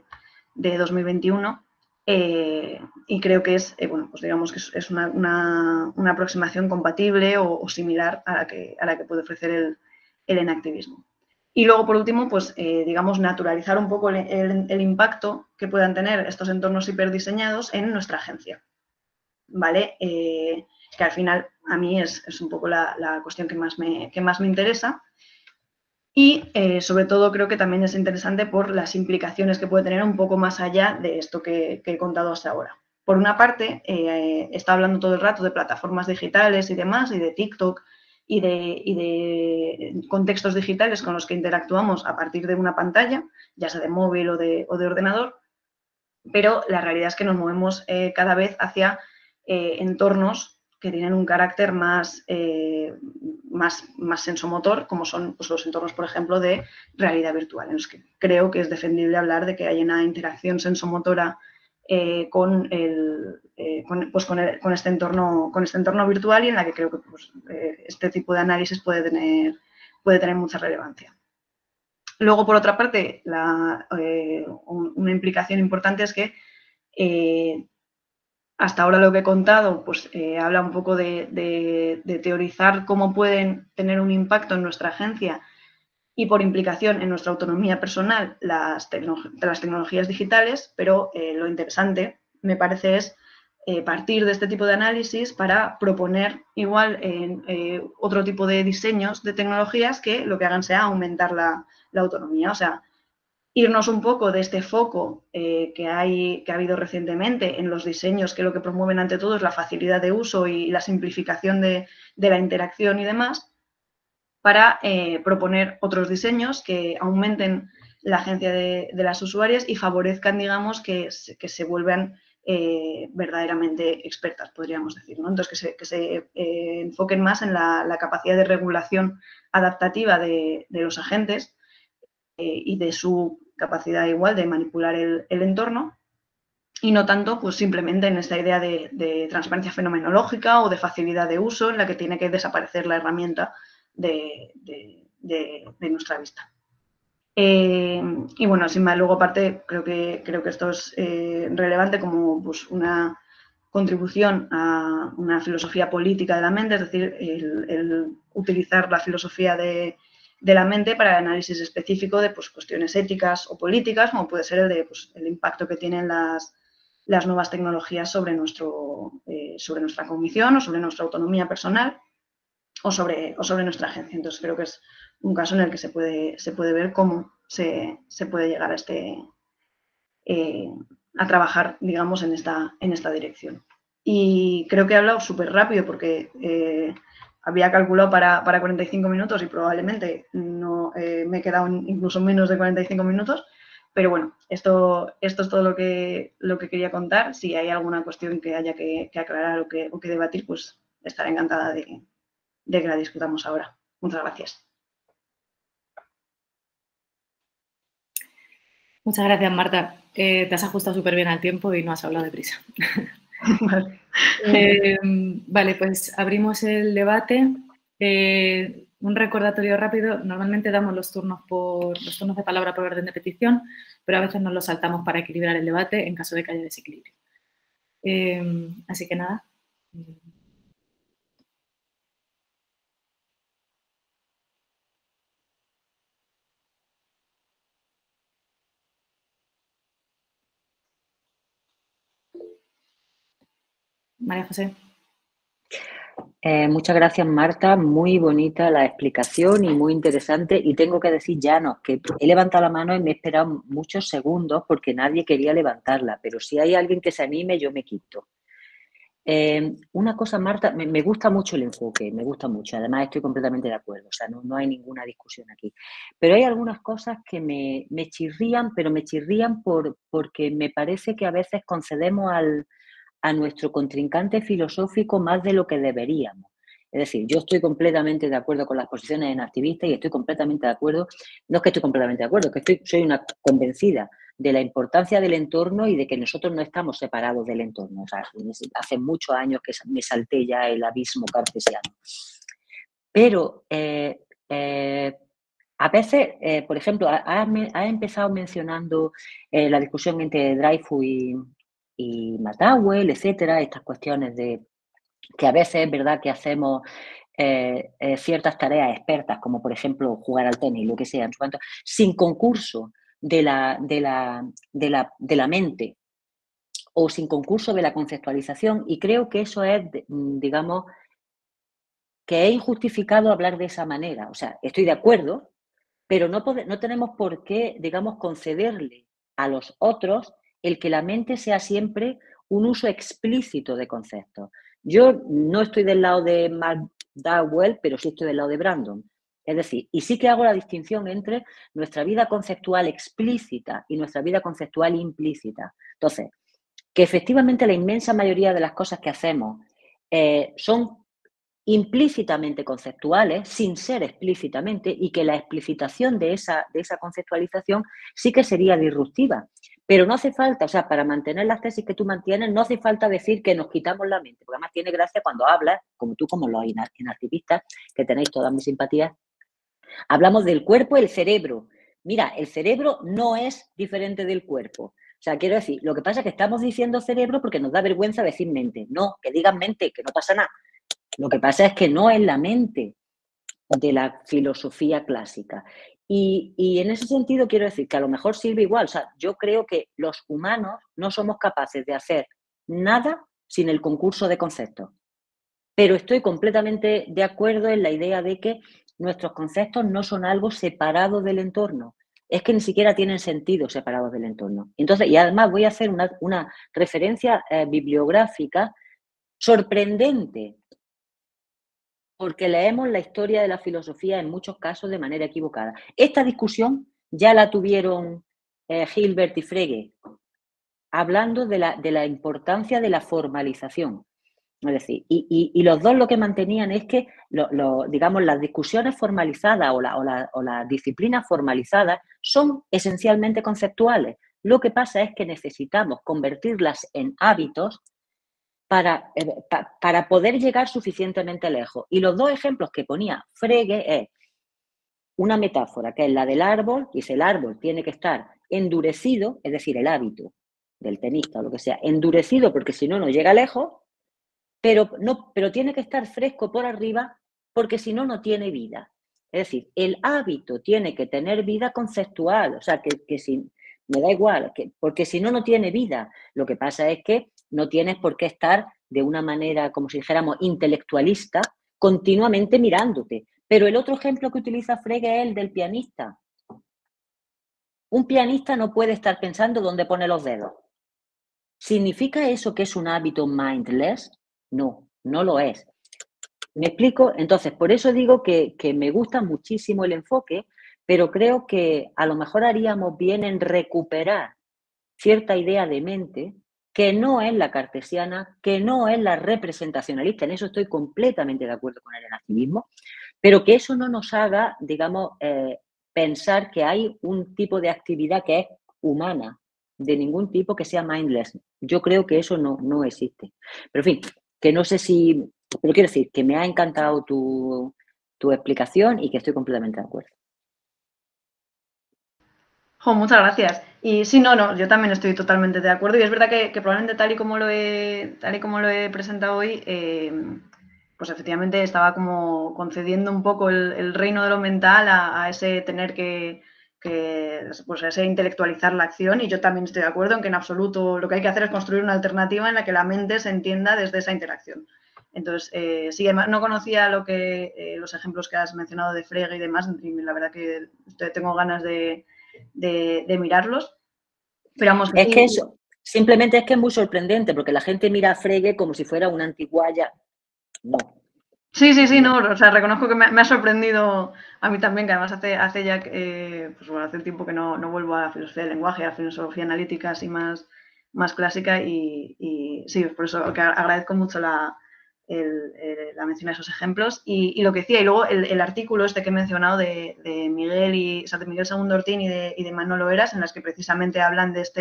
2021. Y creo que es, bueno, pues digamos que es una aproximación compatible o similar a la que puede ofrecer el enactivismo. Y luego, por último, pues digamos, naturalizar un poco el impacto que puedan tener estos entornos hiperdiseñados en nuestra agencia, ¿vale? Que al final a mí es un poco la cuestión que más me interesa. Y sobre todo creo que también es interesante por las implicaciones que puede tener un poco más allá de esto que he contado hasta ahora. Por una parte, está hablando todo el rato de plataformas digitales y demás, y de TikTok y de contextos digitales con los que interactuamos a partir de una pantalla, ya sea de móvil o de ordenador, pero la realidad es que nos movemos cada vez hacia entornos que tienen un carácter más sensomotor, como son pues, los entornos, por ejemplo, de realidad virtual, en los que creo que es defendible hablar de que hay una interacción sensomotora con este entorno virtual y en la que creo que pues, este tipo de análisis puede tener mucha relevancia. Luego, por otra parte, una implicación importante es que hasta ahora lo que he contado pues, habla un poco de teorizar cómo pueden tener un impacto en nuestra agencia y por implicación en nuestra autonomía personal las tecnologías digitales, pero lo interesante me parece es partir de este tipo de análisis para proponer igual otro tipo de diseños de tecnologías que lo que hagan sea aumentar la autonomía, o sea, irnos un poco de este foco que ha habido recientemente en los diseños que lo que promueven ante todo es la facilidad de uso y la simplificación de la interacción y demás, para proponer otros diseños que aumenten la agencia de las usuarias y favorezcan, digamos, que se vuelvan verdaderamente expertas, podríamos decir, ¿no? Entonces, que se enfoquen más en la capacidad de regulación adaptativa de los agentes y de su capacidad igual de manipular el entorno, y no tanto pues simplemente en esta idea de transparencia fenomenológica o de facilidad de uso en la que tiene que desaparecer la herramienta de nuestra vista. Y bueno, sin más, luego aparte creo que esto es relevante como pues, una contribución a una filosofía política de la mente, es decir, el utilizar la filosofía de la mente para el análisis específico de pues, cuestiones éticas o políticas, como puede ser el impacto que tienen las nuevas tecnologías sobre nuestra cognición o sobre nuestra autonomía personal o sobre nuestra agencia. Entonces creo que es un caso en el que se puede ver cómo se puede llegar a trabajar, digamos, en esta dirección. Y creo que he hablado súper rápido porque había calculado para 45 minutos y probablemente no me he quedado incluso menos de 45 minutos, pero bueno, esto es todo lo que quería contar. Si hay alguna cuestión que haya que aclarar o que debatir, pues estaré encantada de que la discutamos ahora. Muchas gracias. Muchas gracias, Marta. Te has ajustado súper bien al tiempo y no has hablado deprisa. Vale. Vale, pues abrimos el debate. Un recordatorio rápido. Normalmente damos los turnos de palabra por orden de petición, pero a veces nos los saltamos para equilibrar el debate en caso de que haya desequilibrio. Así que nada. María José. Muchas gracias, Marta. Muy bonita la explicación y muy interesante. Y tengo que decir, Llanos, que he levantado la mano y me he esperado muchos segundos porque nadie quería levantarla. Pero si hay alguien que se anime, yo me quito. Una cosa, Marta, me gusta mucho el enfoque, me gusta mucho. Además, estoy completamente de acuerdo. O sea, no hay ninguna discusión aquí. Pero hay algunas cosas que me chirrían, pero me chirrían porque me parece que a veces concedemos a nuestro contrincante filosófico más de lo que deberíamos. Es decir, yo estoy completamente de acuerdo con las posiciones en activistas y estoy completamente de acuerdo, no es que estoy completamente de acuerdo, es que soy una convencida de la importancia del entorno y de que nosotros no estamos separados del entorno. O sea, hace muchos años que me salté ya el abismo cartesiano. Pero a veces, por ejemplo, ha empezado mencionando la discusión entre Dreyfus y McDowell, etcétera, estas cuestiones de que a veces es verdad que hacemos ciertas tareas expertas, como por ejemplo jugar al tenis, lo que sea, sin concurso de la mente o sin concurso de la conceptualización, y creo que eso es, digamos, que es injustificado hablar de esa manera. O sea, estoy de acuerdo, pero no tenemos por qué, digamos, concederle a los otros el que la mente sea siempre un uso explícito de conceptos. Yo no estoy del lado de McDowell, pero sí estoy del lado de Brandon. Es decir, y sí que hago la distinción entre nuestra vida conceptual explícita y nuestra vida conceptual implícita. Entonces, que efectivamente la inmensa mayoría de las cosas que hacemos son implícitamente conceptuales, sin ser explícitamente, y que la explicitación de esa conceptualización sí que sería disruptiva. Pero no hace falta, o sea, para mantener las tesis que tú mantienes, no hace falta decir que nos quitamos la mente, porque además tiene gracia cuando hablas, como tú, como los inactivistas, que tenéis todas mis simpatías, hablamos del cuerpo y el cerebro. Mira, el cerebro no es diferente del cuerpo. O sea, quiero decir, lo que pasa es que estamos diciendo cerebro porque nos da vergüenza decir mente. No, que digan mente, que no pasa nada. Lo que pasa es que no es la mente de la filosofía clásica. Y en ese sentido quiero decir que a lo mejor sirve igual. O sea, yo creo que los humanos no somos capaces de hacer nada sin el concurso de conceptos. Pero estoy completamente de acuerdo en la idea de que nuestros conceptos no son algo separado del entorno. Es que ni siquiera tienen sentido separados del entorno. Entonces, y además voy a hacer una referencia bibliográfica sorprendente, porque leemos la historia de la filosofía en muchos casos de manera equivocada. Esta discusión ya la tuvieron Hilbert y Frege, hablando de la importancia de la formalización. Es decir, y los dos lo que mantenían es que, digamos, las discusiones formalizadas o las disciplinas formalizadas son esencialmente conceptuales. Lo que pasa es que necesitamos convertirlas en hábitos para poder llegar suficientemente lejos. Y los dos ejemplos que ponía Frege es una metáfora, que es la del árbol, dice el árbol tiene que estar endurecido, es decir, el hábito del tenista o lo que sea, endurecido porque si no, no llega lejos, pero tiene que estar fresco por arriba porque si no, no tiene vida. Es decir, el hábito tiene que tener vida conceptual, o sea, que si, me da igual, porque si no, no tiene vida. Lo que pasa es que no tienes por qué estar de una manera, como si dijéramos, intelectualista, continuamente mirándote. Pero el otro ejemplo que utiliza Frege es el del pianista. Un pianista no puede estar pensando dónde pone los dedos. ¿Significa eso que es un hábito mindless? No, no lo es. ¿Me explico? Entonces, por eso digo que me gusta muchísimo el enfoque, pero creo que a lo mejor haríamos bien en recuperar cierta idea de mente que no es la cartesiana, que no es la representacionalista, en eso estoy completamente de acuerdo con el activismo, pero que eso no nos haga, digamos, pensar que hay un tipo de actividad que es humana de ningún tipo que sea mindless. Yo creo que eso no existe. Pero en fin, que no sé si... Pero quiero decir que me ha encantado tu explicación y que estoy completamente de acuerdo. Jo, muchas gracias. Y sí, no, yo también estoy totalmente de acuerdo. Y es verdad que probablemente tal y como lo he presentado hoy, pues efectivamente estaba como concediendo un poco el reino de lo mental a ese tener que pues a ese intelectualizar la acción. Y yo también estoy de acuerdo en que en absoluto lo que hay que hacer es construir una alternativa en la que la mente se entienda desde esa interacción. Entonces, sí, además no conocía los ejemplos que has mencionado de Frege y demás, y la verdad que tengo ganas de mirarlos. Pero vamos, es que eso, simplemente es que es muy sorprendente, porque la gente mira a Frege como si fuera una antiguaya. No. Sí, no, o sea, reconozco que me ha sorprendido a mí también, que además hace ya, pues bueno, hace tiempo que no vuelvo a la filosofía del lenguaje, a la filosofía analítica así más clásica y sí, por eso que agradezco mucho la mención a esos ejemplos y lo que decía, y luego el artículo este que he mencionado de Miguel de Miguel Segundo Ortín y de Manolo Eras, en las que precisamente hablan de esta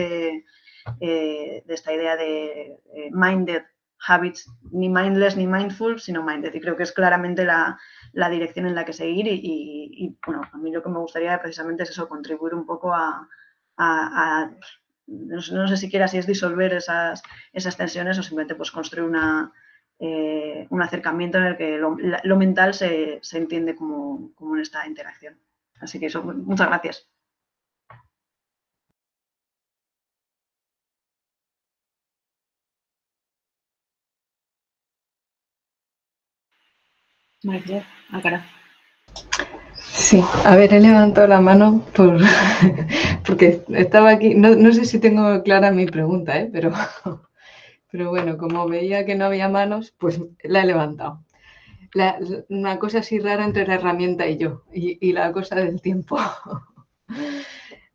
idea de minded habits, ni mindless ni mindful, sino minded. Y creo que es claramente la dirección en la que seguir y bueno, a mí lo que me gustaría precisamente es eso, contribuir un poco a no sé siquiera si es disolver esas tensiones o simplemente pues construir un acercamiento en el que lo mental se entiende como en esta interacción. Así que eso, muchas gracias. María, a cara. Sí, a ver, he levantado la mano porque estaba aquí, no sé si tengo clara mi pregunta, pero bueno, como veía que no había manos, pues la he levantado. Una cosa así rara entre la herramienta y yo, y la cosa del tiempo.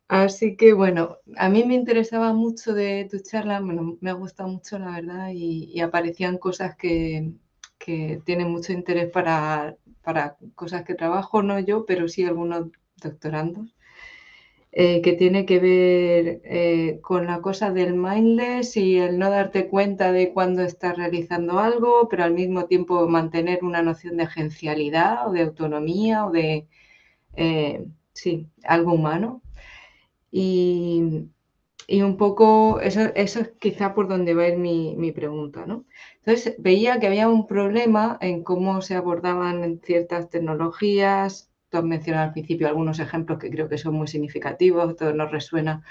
Así que bueno, a mí me interesaba mucho de tu charla, bueno, me ha gustado mucho la verdad y aparecían cosas que tienen mucho interés para cosas que trabajo, no yo, pero sí algunos doctorandos, que tiene que ver con la cosa del mindless y el no darte cuenta de cuándo estás realizando algo, pero al mismo tiempo mantener una noción de agencialidad o de autonomía o de, sí, algo humano. Y un poco eso es quizá por donde va a ir mi pregunta, ¿no? Entonces, veía que había un problema en cómo se abordaban ciertas tecnologías. Tú has mencionado al principio algunos ejemplos que creo que son muy significativos, todo nos resuena.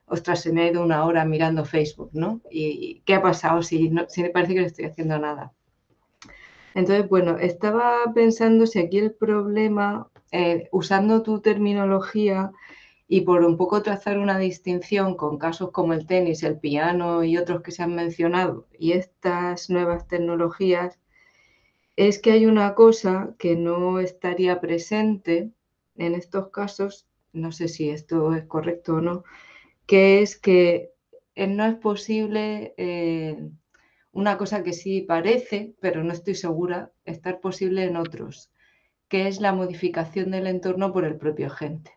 Ostras, se me ha ido una hora mirando Facebook, ¿no? ¿Y qué ha pasado si me parece que no estoy haciendo nada? Entonces, bueno, estaba pensando si aquí el problema, usando tu terminología, y por un poco trazar una distinción con casos como el tenis, el piano y otros que se han mencionado y estas nuevas tecnologías, es que hay una cosa que no estaría presente en estos casos, no sé si esto es correcto o no, que es que no es posible una cosa que sí parece, pero no estoy segura, estar posible en otros, que es la modificación del entorno por el propio agente.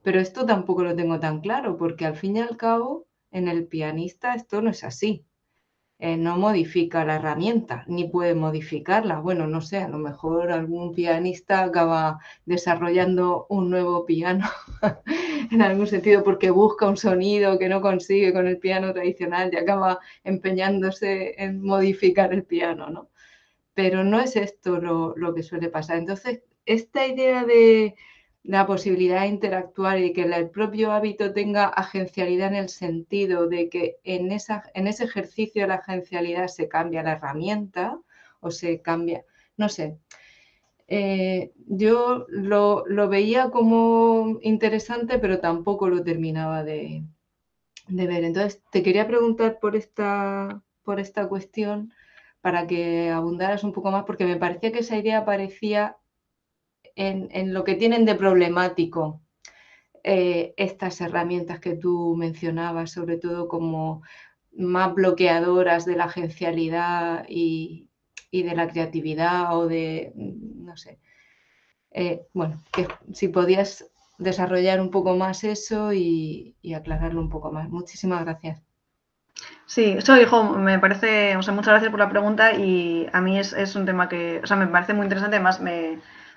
Pero esto tampoco lo tengo tan claro, porque al fin y al cabo, en el pianista esto no es así. No modifica la herramienta, ni puede modificarla. Bueno, no sé, a lo mejor algún pianista acaba desarrollando un nuevo piano en algún sentido porque busca un sonido que no consigue con el piano tradicional y acaba empeñándose en modificar el piano, ¿no? Pero no es esto lo que suele pasar. Entonces, esta idea de la posibilidad de interactuar y que el propio hábito tenga agencialidad en el sentido de que en ese ejercicio de la agencialidad se cambia la herramienta o se cambia, no sé. Yo lo veía como interesante, pero tampoco lo terminaba de ver. Entonces, te quería preguntar por esta cuestión para que abundaras un poco más, porque me parecía que esa idea aparecía en lo que tienen de problemático estas herramientas que tú mencionabas, sobre todo como más bloqueadoras de la agencialidad y de la creatividad o de, no sé. Bueno, que si podías desarrollar un poco más eso y aclararlo un poco más. Muchísimas gracias. Sí, eso, hijo, me parece, o sea, muchas gracias por la pregunta y a mí es un tema que, o sea, me parece muy interesante, además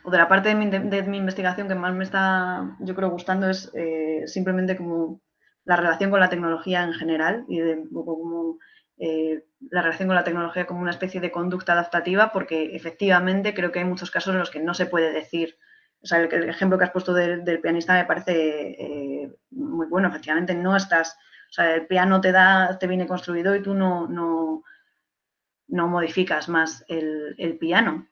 o de la parte de mi investigación que más me está, yo creo, gustando es simplemente como la relación con la tecnología en general y de un poco como la relación con la tecnología como una especie de conducta adaptativa, porque efectivamente creo que hay muchos casos en los que no se puede decir. O sea, el ejemplo que has puesto del pianista me parece muy bueno. Efectivamente, no estás, o sea, el piano te viene construido y tú no modificas más el piano.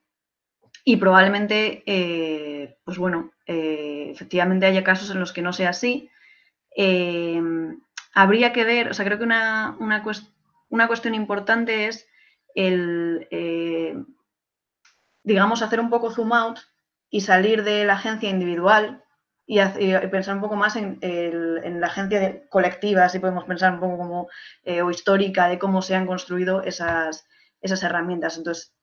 Y probablemente, pues bueno, efectivamente haya casos en los que no sea así. Habría que ver, o sea, creo que una cuestión importante es digamos, hacer un poco zoom out y salir de la agencia individual y pensar un poco más en la agencia colectiva, si podemos pensar un poco como o histórica de cómo se han construido esas herramientas. Entonces,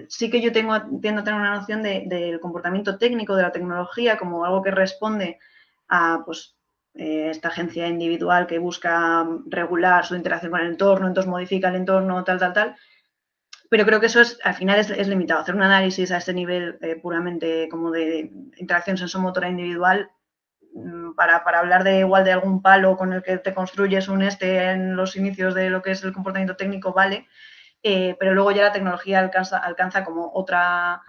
sí que yo tiendo a tener una noción del comportamiento técnico de la tecnología como algo que responde a pues, esta agencia individual que busca regular su interacción con el entorno, entonces modifica el entorno, tal. Pero creo que eso al final es limitado. Hacer un análisis a este nivel puramente como de interacción sensomotora individual para hablar de igual de algún palo con el que te construyes un en los inicios de lo que es el comportamiento técnico, vale, pero luego ya la tecnología alcanza como otra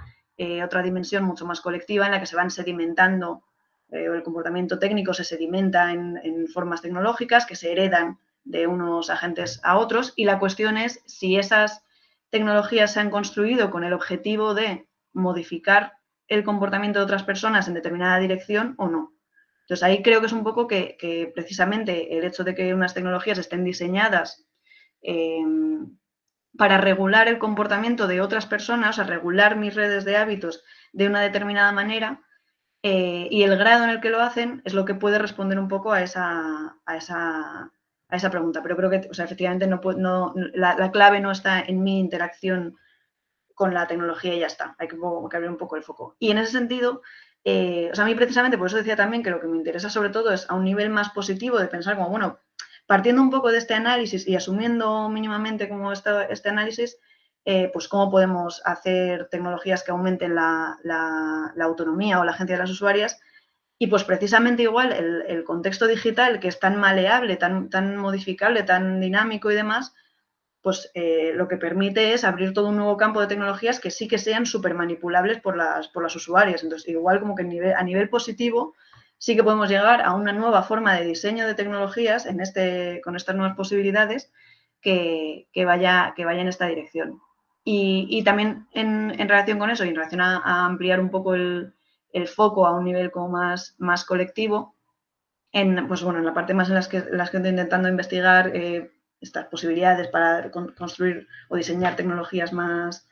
dimensión mucho más colectiva en la que se van sedimentando, el comportamiento técnico se sedimenta en formas tecnológicas que se heredan de unos agentes a otros y la cuestión es si esas tecnologías se han construido con el objetivo de modificar el comportamiento de otras personas en determinada dirección o no. Entonces ahí creo que es un poco que precisamente el hecho de que unas tecnologías estén diseñadas para regular el comportamiento de otras personas, o sea, regular mis redes de hábitos de una determinada manera, y el grado en el que lo hacen es lo que puede responder un poco a esa pregunta. Pero creo que, o sea, efectivamente, la clave no está en mi interacción con la tecnología y ya está. Hay que abrir un poco el foco. Y en ese sentido, o sea, a mí precisamente, por eso decía también que lo que me interesa sobre todo es a un nivel más positivo de pensar como, bueno, partiendo un poco de este análisis y asumiendo mínimamente como este análisis, pues cómo podemos hacer tecnologías que aumenten la autonomía o la agencia de las usuarias. Y pues precisamente igual el contexto digital, que es tan maleable, tan modificable, tan dinámico y demás, pues lo que permite es abrir todo un nuevo campo de tecnologías que sí que sean súper manipulables por las usuarias. Entonces, igual como que a nivel positivo sí que podemos llegar a una nueva forma de diseño de tecnologías con estas nuevas posibilidades que vaya en esta dirección. Y también en relación con eso y en relación a ampliar un poco el foco a un nivel como más colectivo, pues bueno, en la parte más en las que estoy intentando investigar estas posibilidades para construir o diseñar tecnologías más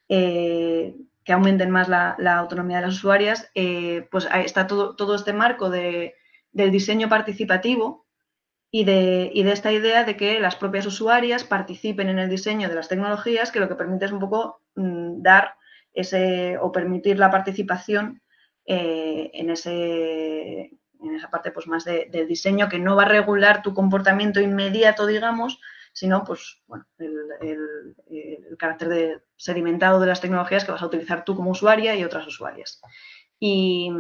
que aumenten más la autonomía de las usuarias, pues está todo este marco del diseño participativo y de esta idea de que las propias usuarias participen en el diseño de las tecnologías, que lo que permite es un poco dar o permitir la participación en esa parte pues más del diseño que no va a regular tu comportamiento inmediato, digamos, sino pues bueno, el carácter sedimentado de las tecnologías que vas a utilizar tú como usuaria y otras usuarias. Y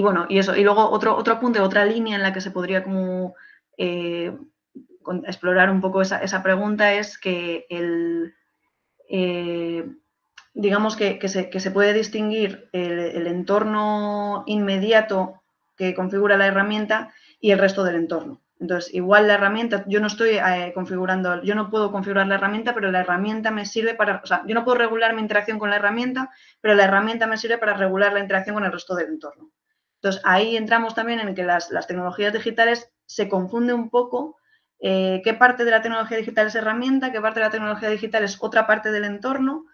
bueno, y eso. Y luego otro apunte, otra línea en la que se podría como explorar un poco esa pregunta es que digamos que se puede distinguir el entorno inmediato que configura la herramienta y el resto del entorno. Entonces, igual la herramienta, yo no estoy configurando, yo no puedo configurar la herramienta, pero la herramienta me sirve o sea, yo no puedo regular mi interacción con la herramienta, pero la herramienta me sirve para regular la interacción con el resto del entorno. Entonces, ahí entramos también en que las tecnologías digitales se confunde un poco qué parte de la tecnología digital es herramienta, qué parte de la tecnología digital es otra parte del entorno,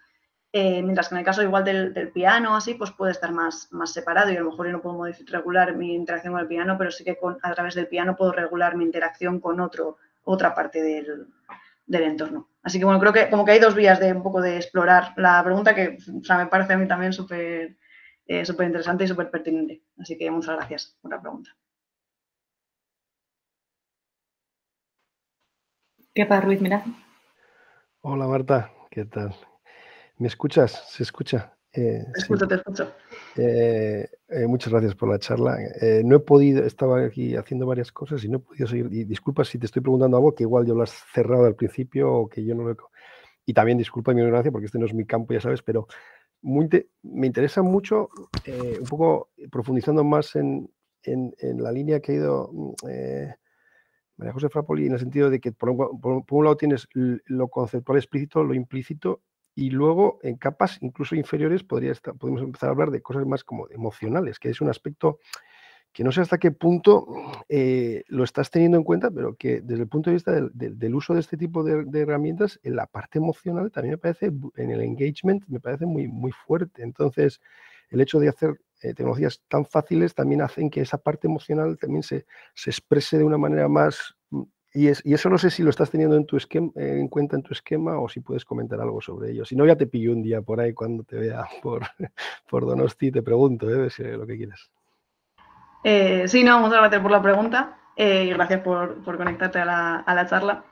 mientras que en el caso igual del piano, así, pues puede estar más separado y a lo mejor yo no puedo regular mi interacción con el piano, pero sí que a través del piano puedo regular mi interacción con otra parte del entorno. Así que bueno, creo que como que hay dos vías de un poco de explorar la pregunta que, o sea, me parece a mí también súper súper interesante y súper pertinente. Así que muchas gracias por la pregunta. Kepa Ruiz Mirá. Hola Marta, ¿qué tal? ¿Me escuchas? ¿Se escucha? Te escucho, te escucho. Muchas gracias por la charla. No he podido, estaba aquí haciendo varias cosas y no he podido seguir. Y disculpa si te estoy preguntando algo que igual yo lo has cerrado al principio o que yo no lo he... Y también disculpa mi ignorancia porque este no es mi campo, ya sabes, pero me interesa mucho, un poco profundizando más en la línea que ha ido María José Frapoli, en el sentido de que por un lado tienes lo conceptual explícito, lo implícito, y luego en capas incluso inferiores podemos empezar a hablar de cosas más como emocionales, que es un aspecto que no sé hasta qué punto lo estás teniendo en cuenta, pero que desde el punto de vista del uso de este tipo de herramientas, en la parte emocional también me parece, en el engagement, me parece muy, muy fuerte. Entonces, el hecho de hacer tecnologías tan fáciles también hacen que esa parte emocional también se exprese de una manera más... Y eso no sé si lo estás teniendo en cuenta en tu esquema o si puedes comentar algo sobre ello. Si no, ya te pillo un día por ahí cuando te vea por Donosti y te pregunto, si lo que quieras. Sí, no, muchas gracias por la pregunta y gracias por conectarte a la charla.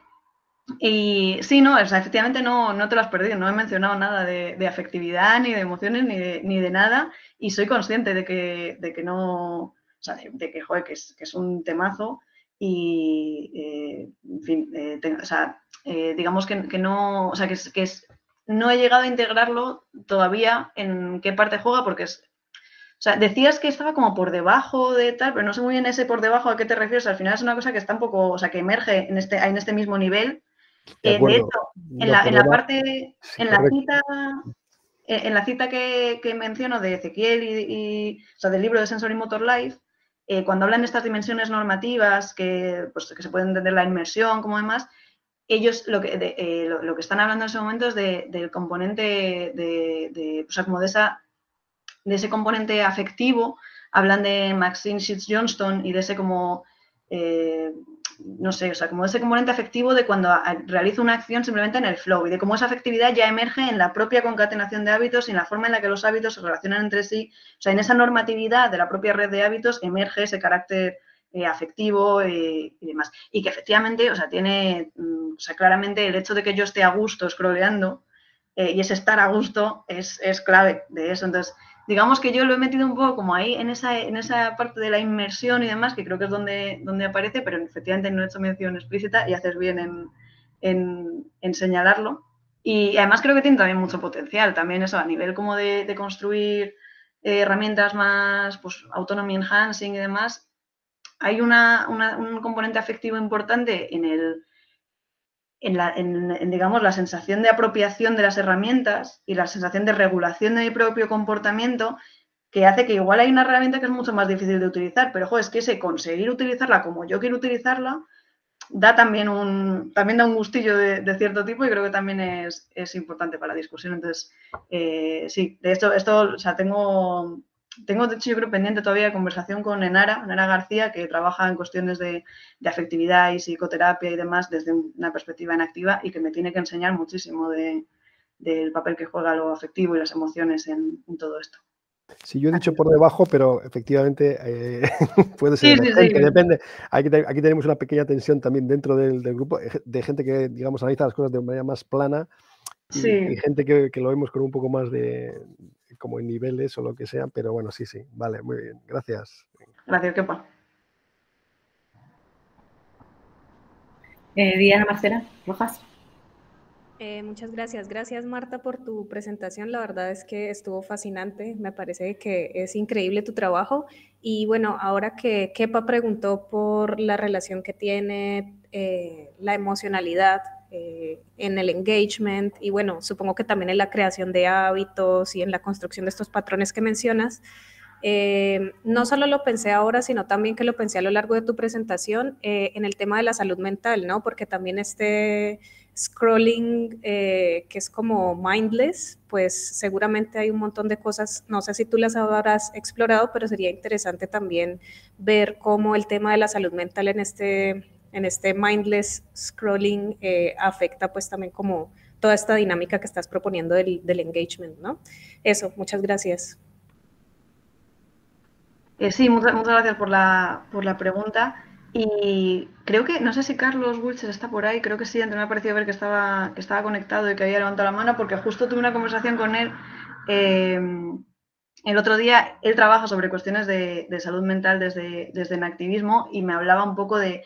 Y sí, no, o sea, efectivamente no te lo has perdido, no he mencionado nada de afectividad, ni de emociones, ni de nada, y soy consciente de que no, o sea, de que, joder, que es un temazo y, en fin, o sea, digamos que no, o sea, no he llegado a integrarlo todavía en qué parte juega porque o sea, decías que estaba como por debajo de tal, pero no sé muy bien ese por debajo a qué te refieres. Al final es una cosa que está un poco, o sea, que emerge en este mismo nivel. De acuerdo. De hecho, en la parte, sí, en la cita que menciono de Ezequiel o sea, del libro de Sensory Motor Life, cuando hablan de estas dimensiones normativas que se puede entender la inmersión como demás, ellos lo que están hablando en ese momento es del componente o sea, como de ese componente afectivo, hablan de Maxine Sheets Johnston y de ese como, no sé, o sea, como ese componente afectivo de cuando realizo una acción simplemente en el flow y de cómo esa afectividad ya emerge en la propia concatenación de hábitos y en la forma en la que los hábitos se relacionan entre sí. O sea, en esa normatividad de la propia red de hábitos emerge ese carácter afectivo y demás. Y que efectivamente, o sea, tiene, o sea, claramente el hecho de que yo esté a gusto scrolleando y ese estar a gusto es clave de eso. Entonces, digamos que yo lo he metido un poco como ahí en esa parte de la inmersión y demás, que creo que es donde aparece, pero efectivamente no he hecho mención explícita y haces bien en señalarlo. Y además creo que tiene también mucho potencial, también eso, a nivel como de construir herramientas más, pues, autonomy enhancing y demás. Hay un componente afectivo importante digamos, la sensación de apropiación de las herramientas y la sensación de regulación de mi propio comportamiento, que hace que igual hay una herramienta que es mucho más difícil de utilizar, pero joder, es que ese conseguir utilizarla como yo quiero utilizarla da también da un gustillo de cierto tipo y creo que también es importante para la discusión. Entonces, sí, de esto, o sea, tengo de hecho yo creo pendiente todavía conversación con Enara García, que trabaja en cuestiones de afectividad y psicoterapia y demás desde una perspectiva inactiva y que me tiene que enseñar muchísimo del papel que juega lo afectivo y las emociones en todo esto. Sí, yo he dicho por debajo, pero efectivamente puede ser emergente, depende. Aquí tenemos una pequeña tensión también dentro del grupo, de gente que, digamos, analiza las cosas de manera más plana y gente que lo vemos con un poco más de, como en niveles o lo que sea, pero bueno, sí, vale, muy bien, gracias. Gracias, Kepa. Diana Marcela Rojas. Muchas gracias. Gracias, Marta, por tu presentación. La verdad es que estuvo fascinante. Me parece que es increíble tu trabajo. Y bueno, ahora que Kepa preguntó por la relación que tiene la emocionalidad en el engagement y bueno, supongo que también en la creación de hábitos y en la construcción de estos patrones que mencionas, no solo lo pensé ahora, sino también que lo pensé a lo largo de tu presentación en el tema de la salud mental, ¿no? Porque también este scrolling que es como mindless, pues seguramente hay un montón de cosas, no sé si tú las habrás explorado, pero sería interesante también ver cómo el tema de la salud mental en este mindless scrolling afecta pues también como toda esta dinámica que estás proponiendo del engagement, ¿no? Eso, muchas gracias. Sí, muchas gracias por la pregunta. Y creo que, no sé si Carlos Wilches está por ahí, creo que sí, antes me ha parecido ver que estaba conectado y que había levantado la mano, porque justo tuve una conversación con él el otro día. Él trabaja sobre cuestiones de salud mental desde Enactivismo y me hablaba un poco de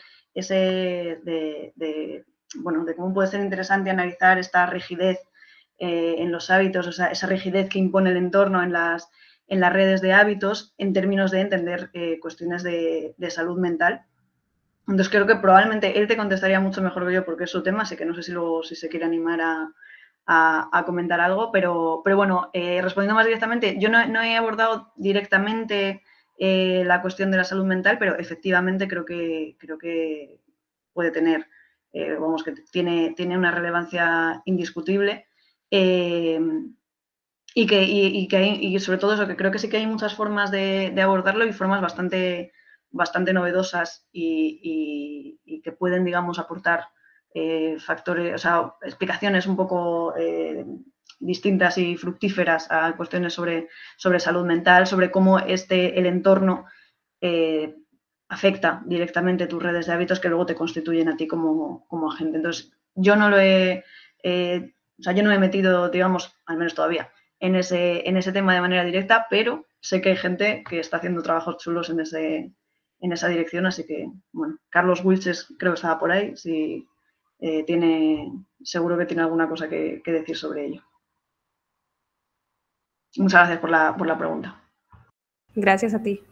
bueno, de cómo puede ser interesante analizar esta rigidez en los hábitos, o sea, esa rigidez que impone el entorno en las redes de hábitos en términos de entender cuestiones de salud mental. Entonces creo que probablemente él te contestaría mucho mejor que yo porque es su tema, así que no sé si luego si se quiere animar a comentar algo, pero bueno, respondiendo más directamente, yo no he abordado directamente la cuestión de la salud mental, pero efectivamente creo que puede tener, vamos, que tiene una relevancia indiscutible. Y sobre todo eso, que creo que sí que hay muchas formas de abordarlo y formas bastante novedosas y que pueden, digamos, aportar factores, o sea, explicaciones un poco distintas y fructíferas a cuestiones sobre salud mental, sobre cómo el entorno afecta directamente tus redes de hábitos que luego te constituyen a ti como agente. Entonces, yo no yo no me he metido, digamos, al menos todavía, en ese tema de manera directa, pero sé que hay gente que está haciendo trabajos chulos en esa dirección, así que, bueno, Carlos Wilches creo que estaba por ahí, si seguro que tiene alguna cosa que decir sobre ello. Muchas gracias por la pregunta. Gracias a ti.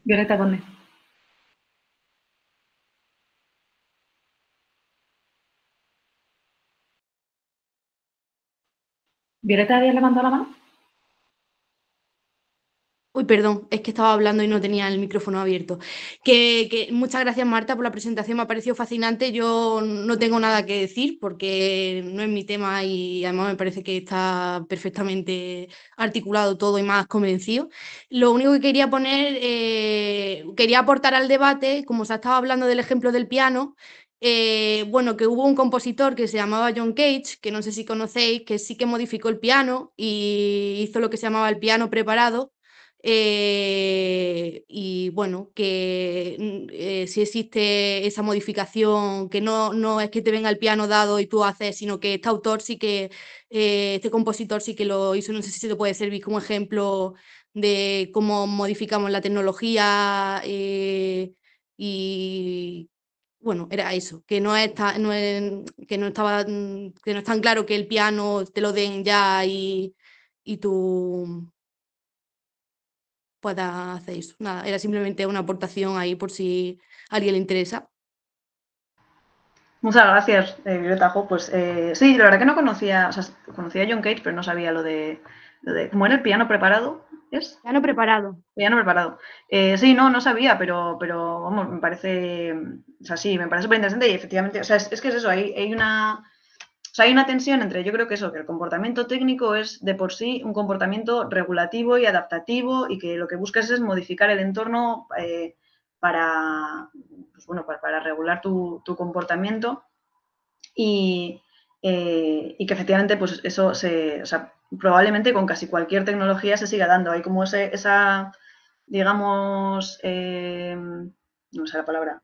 Violeta Conde. ¿Violeta había levantado la mano? Uy, perdón, es que estaba hablando y no tenía el micrófono abierto. Muchas gracias, Marta, por la presentación, me ha parecido fascinante. Yo no tengo nada que decir porque no es mi tema y además me parece que está perfectamente articulado todo y más convencido. Lo único que quería aportar al debate, como se estaba hablando del ejemplo del piano, bueno, que hubo un compositor que se llamaba John Cage, que no sé si conocéis, que sí que modificó el piano y hizo lo que se llamaba el piano preparado. Y bueno, que si existe esa modificación, que no es que te venga el piano dado y tú haces, sino que este autor sí que, este compositor sí que lo hizo. No sé si se te puede servir como ejemplo de cómo modificamos la tecnología y bueno, era eso, que no es que no es tan claro que el piano te lo den ya y tú pueda hacer eso. Nada, era simplemente una aportación ahí por si a alguien le interesa. Muchas gracias, Violeta. Pues sí, la verdad que no conocía, o sea, conocía a John Cage, pero no sabía lo de ¿cómo era el piano preparado? ¿Es? Piano preparado. Piano preparado. Sí, no sabía, pero vamos, me parece, o sea, sí, me parece súper interesante y efectivamente, o sea, es que es eso, hay una tensión entre, yo creo que eso, que el comportamiento técnico es de por sí un comportamiento regulativo y adaptativo y que lo que buscas es modificar el entorno para, pues bueno, para regular tu comportamiento y que efectivamente pues eso o sea, probablemente con casi cualquier tecnología se siga dando. Hay como esa, digamos, no sé la palabra,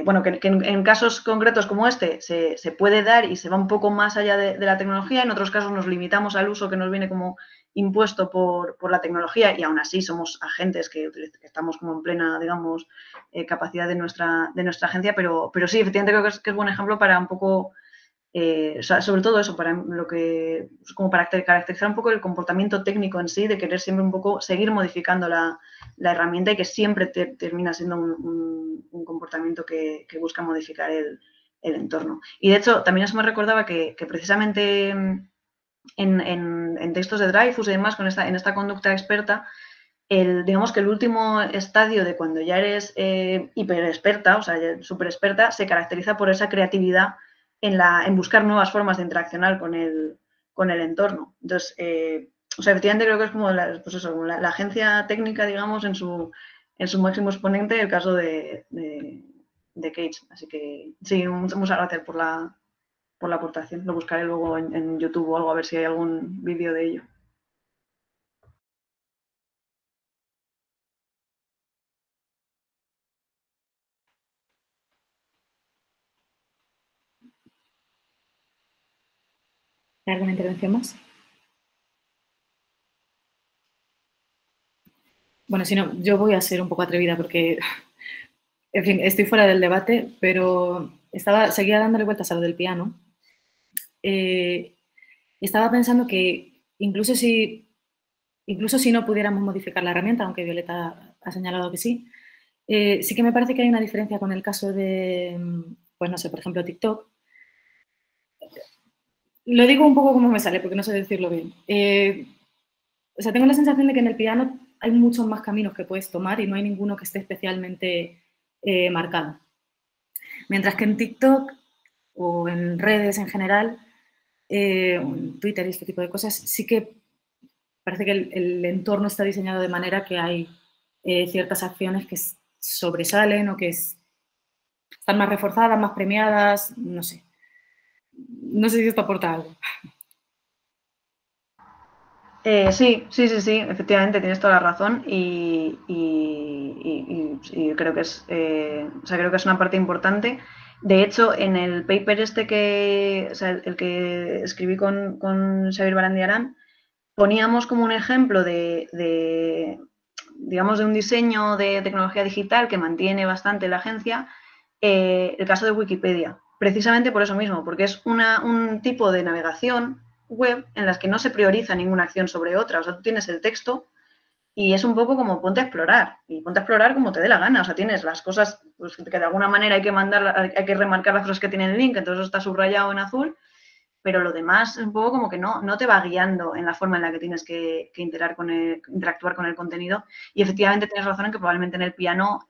bueno, que en casos concretos como este se puede dar y se va un poco más allá de la tecnología, en otros casos nos limitamos al uso que nos viene como impuesto por la tecnología y aún así somos agentes que estamos como en plena, digamos, capacidad de nuestra agencia, pero sí, efectivamente creo que es buen ejemplo para un poco, o sea, sobre todo eso, para lo que, como para caracterizar un poco el comportamiento técnico en sí, de querer siempre un poco seguir modificando la herramienta y que siempre termina siendo un comportamiento que busca modificar el entorno. Y de hecho, también eso me recordaba que precisamente en textos de Dreyfus y demás, en esta conducta experta, digamos que el último estadio de cuando ya eres hiperexperta, o sea, súper experta, se caracteriza por esa creatividad en buscar nuevas formas de interaccionar con el entorno. Entonces, o sea, efectivamente creo que es como pues eso, como la agencia técnica, digamos, en su máximo exponente, el caso de Cage. Así que sí, muchas gracias por la la aportación. Lo buscaré luego en YouTube o algo, a ver si hay algún vídeo de ello. ¿Hay alguna intervención más? Bueno, si no, yo voy a ser un poco atrevida porque, en fin, estoy fuera del debate, pero seguía dándole vueltas a lo del piano. Estaba pensando que incluso si no pudiéramos modificar la herramienta, aunque Violeta ha señalado que sí, sí que me parece que hay una diferencia con el caso de, pues no sé, por ejemplo, TikTok. Lo digo un poco como me sale, porque no sé decirlo bien. O sea, tengo la sensación de que en el piano hay muchos más caminos que puedes tomar y no hay ninguno que esté especialmente marcado. Mientras que en TikTok o en redes en general, o en Twitter y este tipo de cosas, sí que parece que el entorno está diseñado de manera que hay ciertas acciones que sobresalen o que están más reforzadas, más premiadas, no sé. No sé si esto aporta algo. Sí, efectivamente, tienes toda la razón y creo que es, creo que es una parte importante. De hecho, en el paper el que escribí con Xavier Barandiarán, poníamos como un ejemplo digamos, de un diseño de tecnología digital que mantiene bastante la agencia, el caso de Wikipedia, precisamente por eso mismo, porque es un tipo de navegación web en las que no se prioriza ninguna acción sobre otra. O sea, tú tienes el texto y es un poco como ponte a explorar, y ponte a explorar como te dé la gana. O sea, tienes las cosas pues, que de alguna manera hay que remarcar las cosas que tienen el link, entonces eso está subrayado en azul, pero lo demás es un poco como que no te va guiando en la forma en la que tienes que interactuar con el contenido. Y efectivamente tienes razón en que probablemente en el piano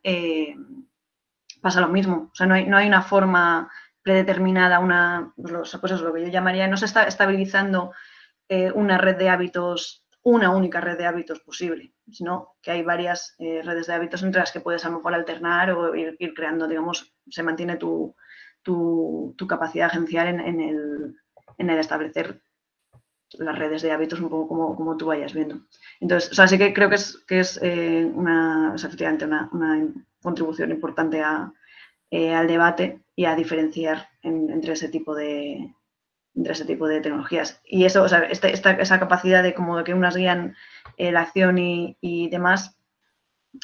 pasa lo mismo. O sea, no hay una forma predeterminada, pues eso, lo que yo llamaría, no se está estabilizando una red de hábitos, una única red de hábitos posible, sino que hay varias redes de hábitos entre las que puedes a lo mejor alternar o ir creando, digamos, se mantiene tu capacidad agencial en el establecer las redes de hábitos un poco como tú vayas viendo. Entonces, o sea, sí que creo que es efectivamente una contribución importante al debate y a diferenciar entre ese tipo de tecnologías. Y eso, o sea, esa capacidad de como de que unas guían la acción y demás,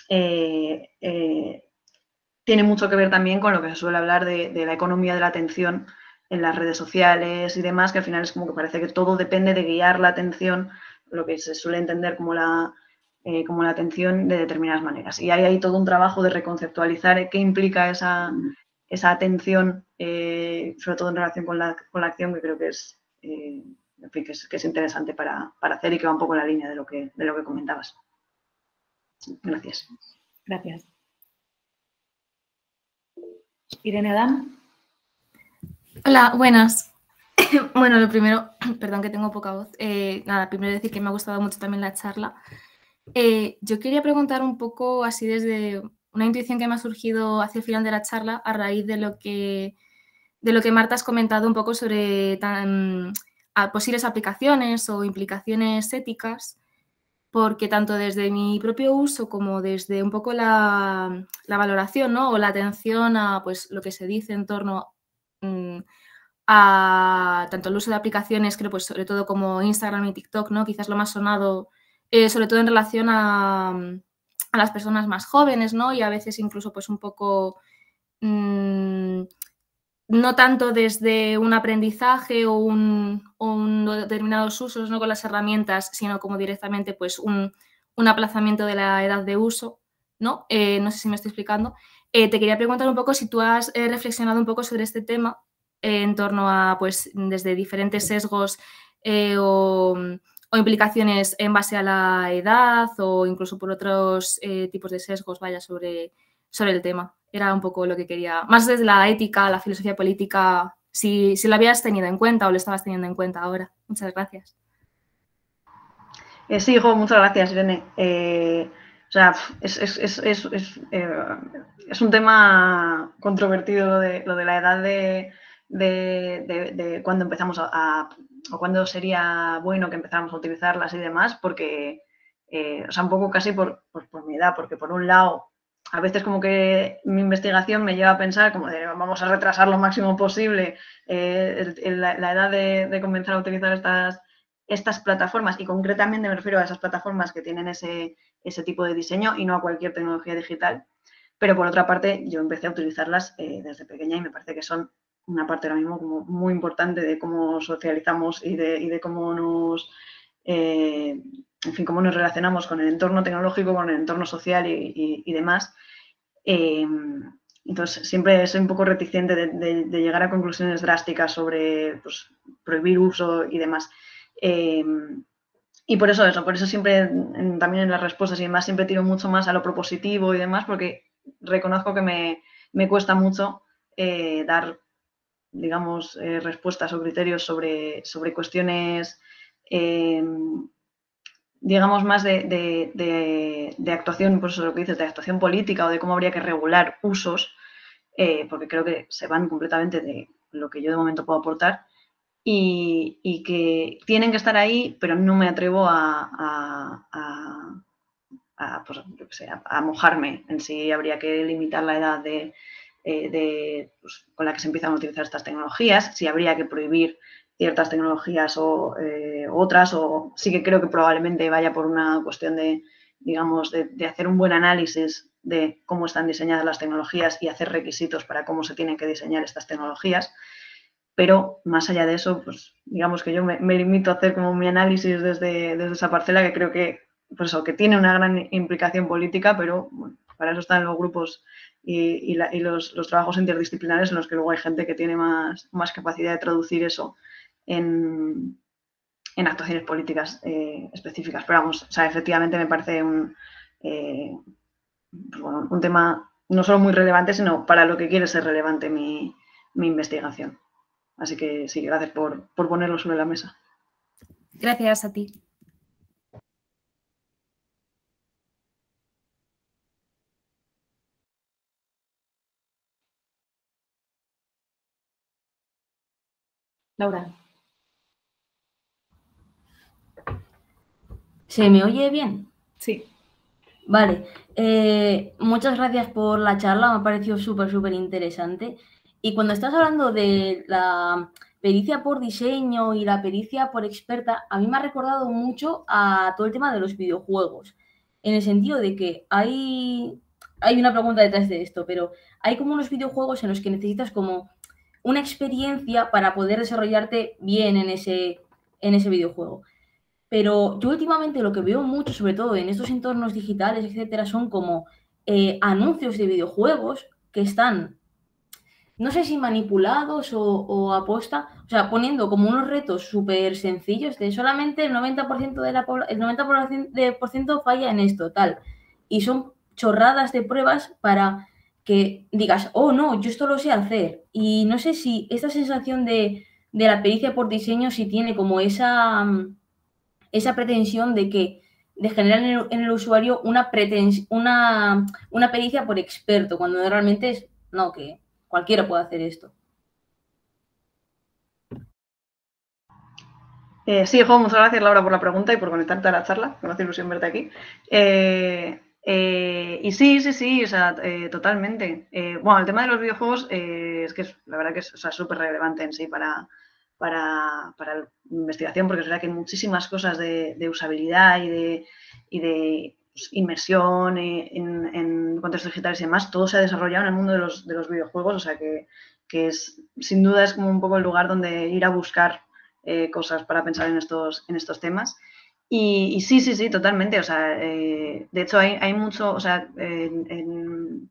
tiene mucho que ver también con lo que se suele hablar de la economía de la atención en las redes sociales y demás, que al final es como que parece que todo depende de guiar la atención, lo que se suele entender como la atención de determinadas maneras. Y hay ahí todo un trabajo de reconceptualizar qué implica esa atención, sobre todo en relación con la acción, que creo que es, en fin, que es interesante para hacer y que va un poco en la línea de lo que comentabas. Gracias. Gracias. Irene Adán. Hola, buenas. Bueno, lo primero, perdón que tengo poca voz. Nada, primero decir que me ha gustado mucho también la charla. Yo quería preguntar un poco así desde una intuición que me ha surgido hacia el final de la charla a raíz de lo que Marta has comentado un poco sobre posibles aplicaciones o implicaciones éticas, porque tanto desde mi propio uso como desde un poco la valoración, ¿no? O la atención a pues, lo que se dice en torno a tanto el uso de aplicaciones, creo, pues sobre todo como Instagram y TikTok, ¿no? Quizás lo más sonado, sobre todo en relación a las personas más jóvenes, ¿no? Y a veces incluso pues un poco no tanto desde un aprendizaje o determinados usos, ¿no? Con las herramientas, sino como directamente pues un aplazamiento de la edad de uso, ¿no? No sé si me estoy explicando. Te quería preguntar un poco si tú has reflexionado un poco sobre este tema en torno a, pues, desde diferentes sesgos o implicaciones en base a la edad o incluso por otros tipos de sesgos, vaya, sobre el tema. Era un poco lo que quería, más desde la ética, la filosofía política, si lo habías tenido en cuenta o lo estabas teniendo en cuenta ahora. Muchas gracias. Sí, hijo, muchas gracias, Irene. O sea, es un tema controvertido lo de la edad de de cuándo empezamos o cuándo sería bueno que empezáramos a utilizarlas y demás, porque, o sea, un poco casi por mi edad, porque por un lado, a veces como que mi investigación me lleva a pensar como de vamos a retrasar lo máximo posible la edad de comenzar a utilizar estas plataformas, y concretamente me refiero a esas plataformas que tienen ese tipo de diseño y no a cualquier tecnología digital. Pero por otra parte, yo empecé a utilizarlas desde pequeña y me parece que son una parte ahora mismo como muy importante de cómo socializamos y de cómo nos, en fin, cómo nos relacionamos con el entorno tecnológico, con el entorno social y demás. Entonces, siempre soy un poco reticente de llegar a conclusiones drásticas sobre pues, prohibir uso y demás. Y por eso siempre, también en las respuestas y demás, siempre tiro mucho más a lo propositivo y demás, porque reconozco que me cuesta mucho dar, digamos, respuestas o criterios sobre cuestiones, digamos, más de actuación, pues eso es lo que dices, de actuación política o de cómo habría que regular usos, porque creo que se van completamente de lo que yo de momento puedo aportar. Y que tienen que estar ahí, pero no me atrevo pues, yo qué sé, a mojarme en si habría que limitar la edad pues, con la que se empiezan a utilizar estas tecnologías, si habría que prohibir ciertas tecnologías o otras, o sí que creo que probablemente vaya por una cuestión de, digamos, de hacer un buen análisis de cómo están diseñadas las tecnologías y hacer requisitos para cómo se tienen que diseñar estas tecnologías. Pero más allá de eso, pues digamos que yo me limito a hacer como mi análisis desde esa parcela, que creo que, pues eso, que tiene una gran implicación política, pero bueno, para eso están los grupos y los trabajos interdisciplinares en los que luego hay gente que tiene más capacidad de traducir eso en actuaciones políticas específicas. Pero vamos, o sea, efectivamente me parece pues bueno, un tema no solo muy relevante, sino para lo que quiere ser relevante mi investigación. Así que sí, gracias por ponerlo sobre la mesa. Gracias a ti. Laura. ¿Se me oye bien? Sí. Vale. Muchas gracias por la charla, me ha parecido súper interesante. Y cuando estás hablando de la pericia por diseño y la pericia por experta, a mí me ha recordado mucho a todo el tema de los videojuegos, en el sentido de que hay una pregunta detrás de esto, pero hay como unos videojuegos en los que necesitas como una experiencia para poder desarrollarte bien en ese videojuego. Pero yo últimamente lo que veo mucho, sobre todo en estos entornos digitales, etcétera, son como anuncios de videojuegos que están, no sé si manipulados o aposta, o sea, poniendo como unos retos súper sencillos de solamente el 90% el 90% falla en esto, tal. Y son chorradas de pruebas para que digas, oh, no, yo esto lo sé hacer. Y no sé si esta sensación de la pericia por diseño si tiene como esa pretensión de generar en el usuario una pericia por experto, cuando realmente es, no, que cualquiera puede hacer esto. Sí, Jo, muchas gracias, Laura, por la pregunta y por conectarte a la charla. Me hace ilusión verte aquí. Y sí, o sea, totalmente. Bueno, el tema de los videojuegos es que la verdad que es súper relevante en sí para la investigación, porque es verdad que hay muchísimas cosas de usabilidad y de pues, inmersión en contextos digitales y demás. Todo se ha desarrollado en el mundo de los videojuegos, o sea que es, sin duda es como un poco el lugar donde ir a buscar cosas para pensar en estos temas. Y sí, totalmente. O sea, de hecho hay mucho, o sea, no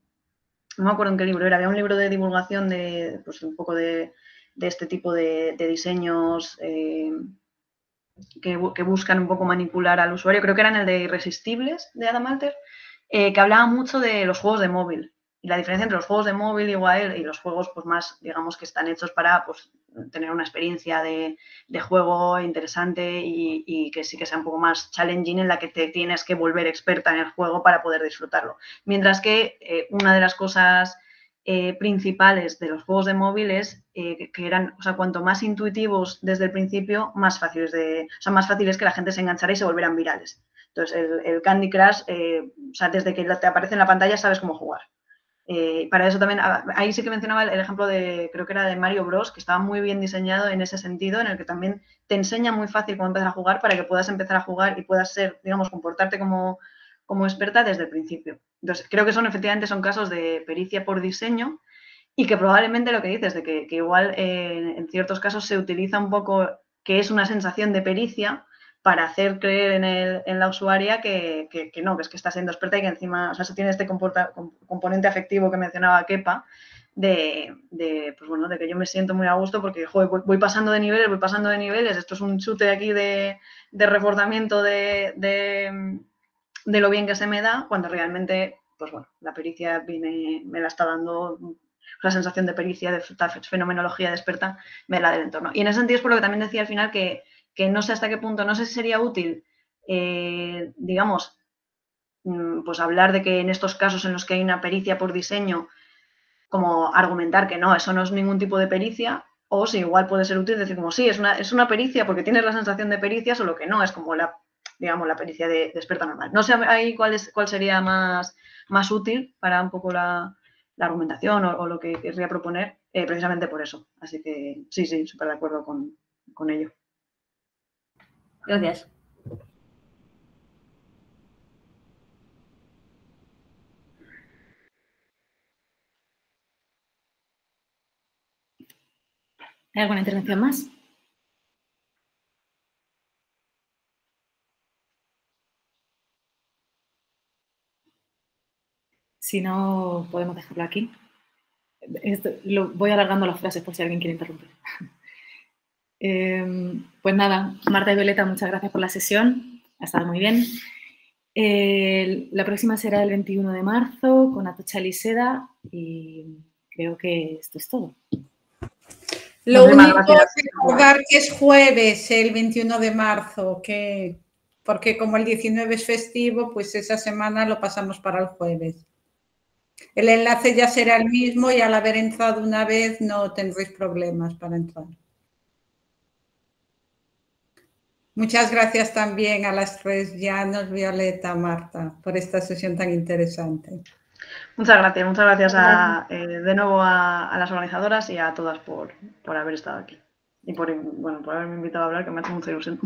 me acuerdo en qué libro era, había un libro de divulgación de, pues un poco de este tipo de diseños que buscan un poco manipular al usuario. Creo que era en el de Irresistibles, de Adam Alter, que hablaba mucho de los juegos de móvil. Y la diferencia entre los juegos de móvil igual y los juegos pues más, digamos, que están hechos para pues, tener una experiencia de juego interesante y que sí que sea un poco más challenging, en la que te tienes que volver experta en el juego para poder disfrutarlo. Mientras que una de las cosas principales de los juegos de móviles que eran, o sea, cuanto más intuitivos desde el principio, más fáciles más fácil es que la gente se enganchara y se volvieran virales. Entonces, el Candy Crush, o sea, desde que te aparece en la pantalla sabes cómo jugar. Para eso también, ahí sí que mencionaba el ejemplo de, creo que era de Mario Bros, que estaba muy bien diseñado en ese sentido, en el que también te enseña muy fácil cómo empezar a jugar para que puedas empezar a jugar y puedas ser, digamos, comportarte como experta desde el principio. Entonces, creo que efectivamente son casos de pericia por diseño y que probablemente lo que dices, de que igual en ciertos casos se utiliza un poco que es una sensación de pericia para hacer creer en la usuaria que no, que es que está siendo experta y que encima, o sea, se tiene este componente afectivo que mencionaba Kepa, pues bueno, de que yo me siento muy a gusto porque, joder, voy pasando de niveles, esto es un chute aquí de reforzamiento de lo bien que se me da, cuando realmente, pues bueno, la pericia me la está dando, la sensación de pericia, de fenomenología de experta, me la del entorno. Y en ese sentido es por lo que también decía al final que no sé hasta qué punto, no sé si sería útil, digamos, pues hablar de que en estos casos en los que hay una pericia por diseño, como argumentar que no, eso no es ningún tipo de pericia, o si igual puede ser útil decir como sí, es una pericia porque tienes la sensación de pericia, solo que no, es como la pericia de experta normal. No sé ahí cuál sería más útil para un poco la argumentación o lo que querría proponer, precisamente por eso. Así que sí, súper de acuerdo con ello. Gracias. ¿Hay alguna intervención más? Si no, podemos dejarlo aquí. Voy alargando las frases por si alguien quiere interrumpir. Pues nada, Marta y Violeta, muchas gracias por la sesión. Ha estado muy bien. La próxima será el 21 de marzo con Atocha Liseda y creo que esto es todo. Lo único es recordar que es jueves, el 21 de marzo, porque como el 19 es festivo, pues esa semana lo pasamos para el jueves. El enlace ya será el mismo y al haber entrado una vez no tendréis problemas para entrar. Muchas gracias también a las tres, Llanos, Violeta, Marta, por esta sesión tan interesante. Muchas gracias de nuevo a las organizadoras y a todas por haber estado aquí y por haberme invitado a hablar, que me ha hecho mucha ilusión.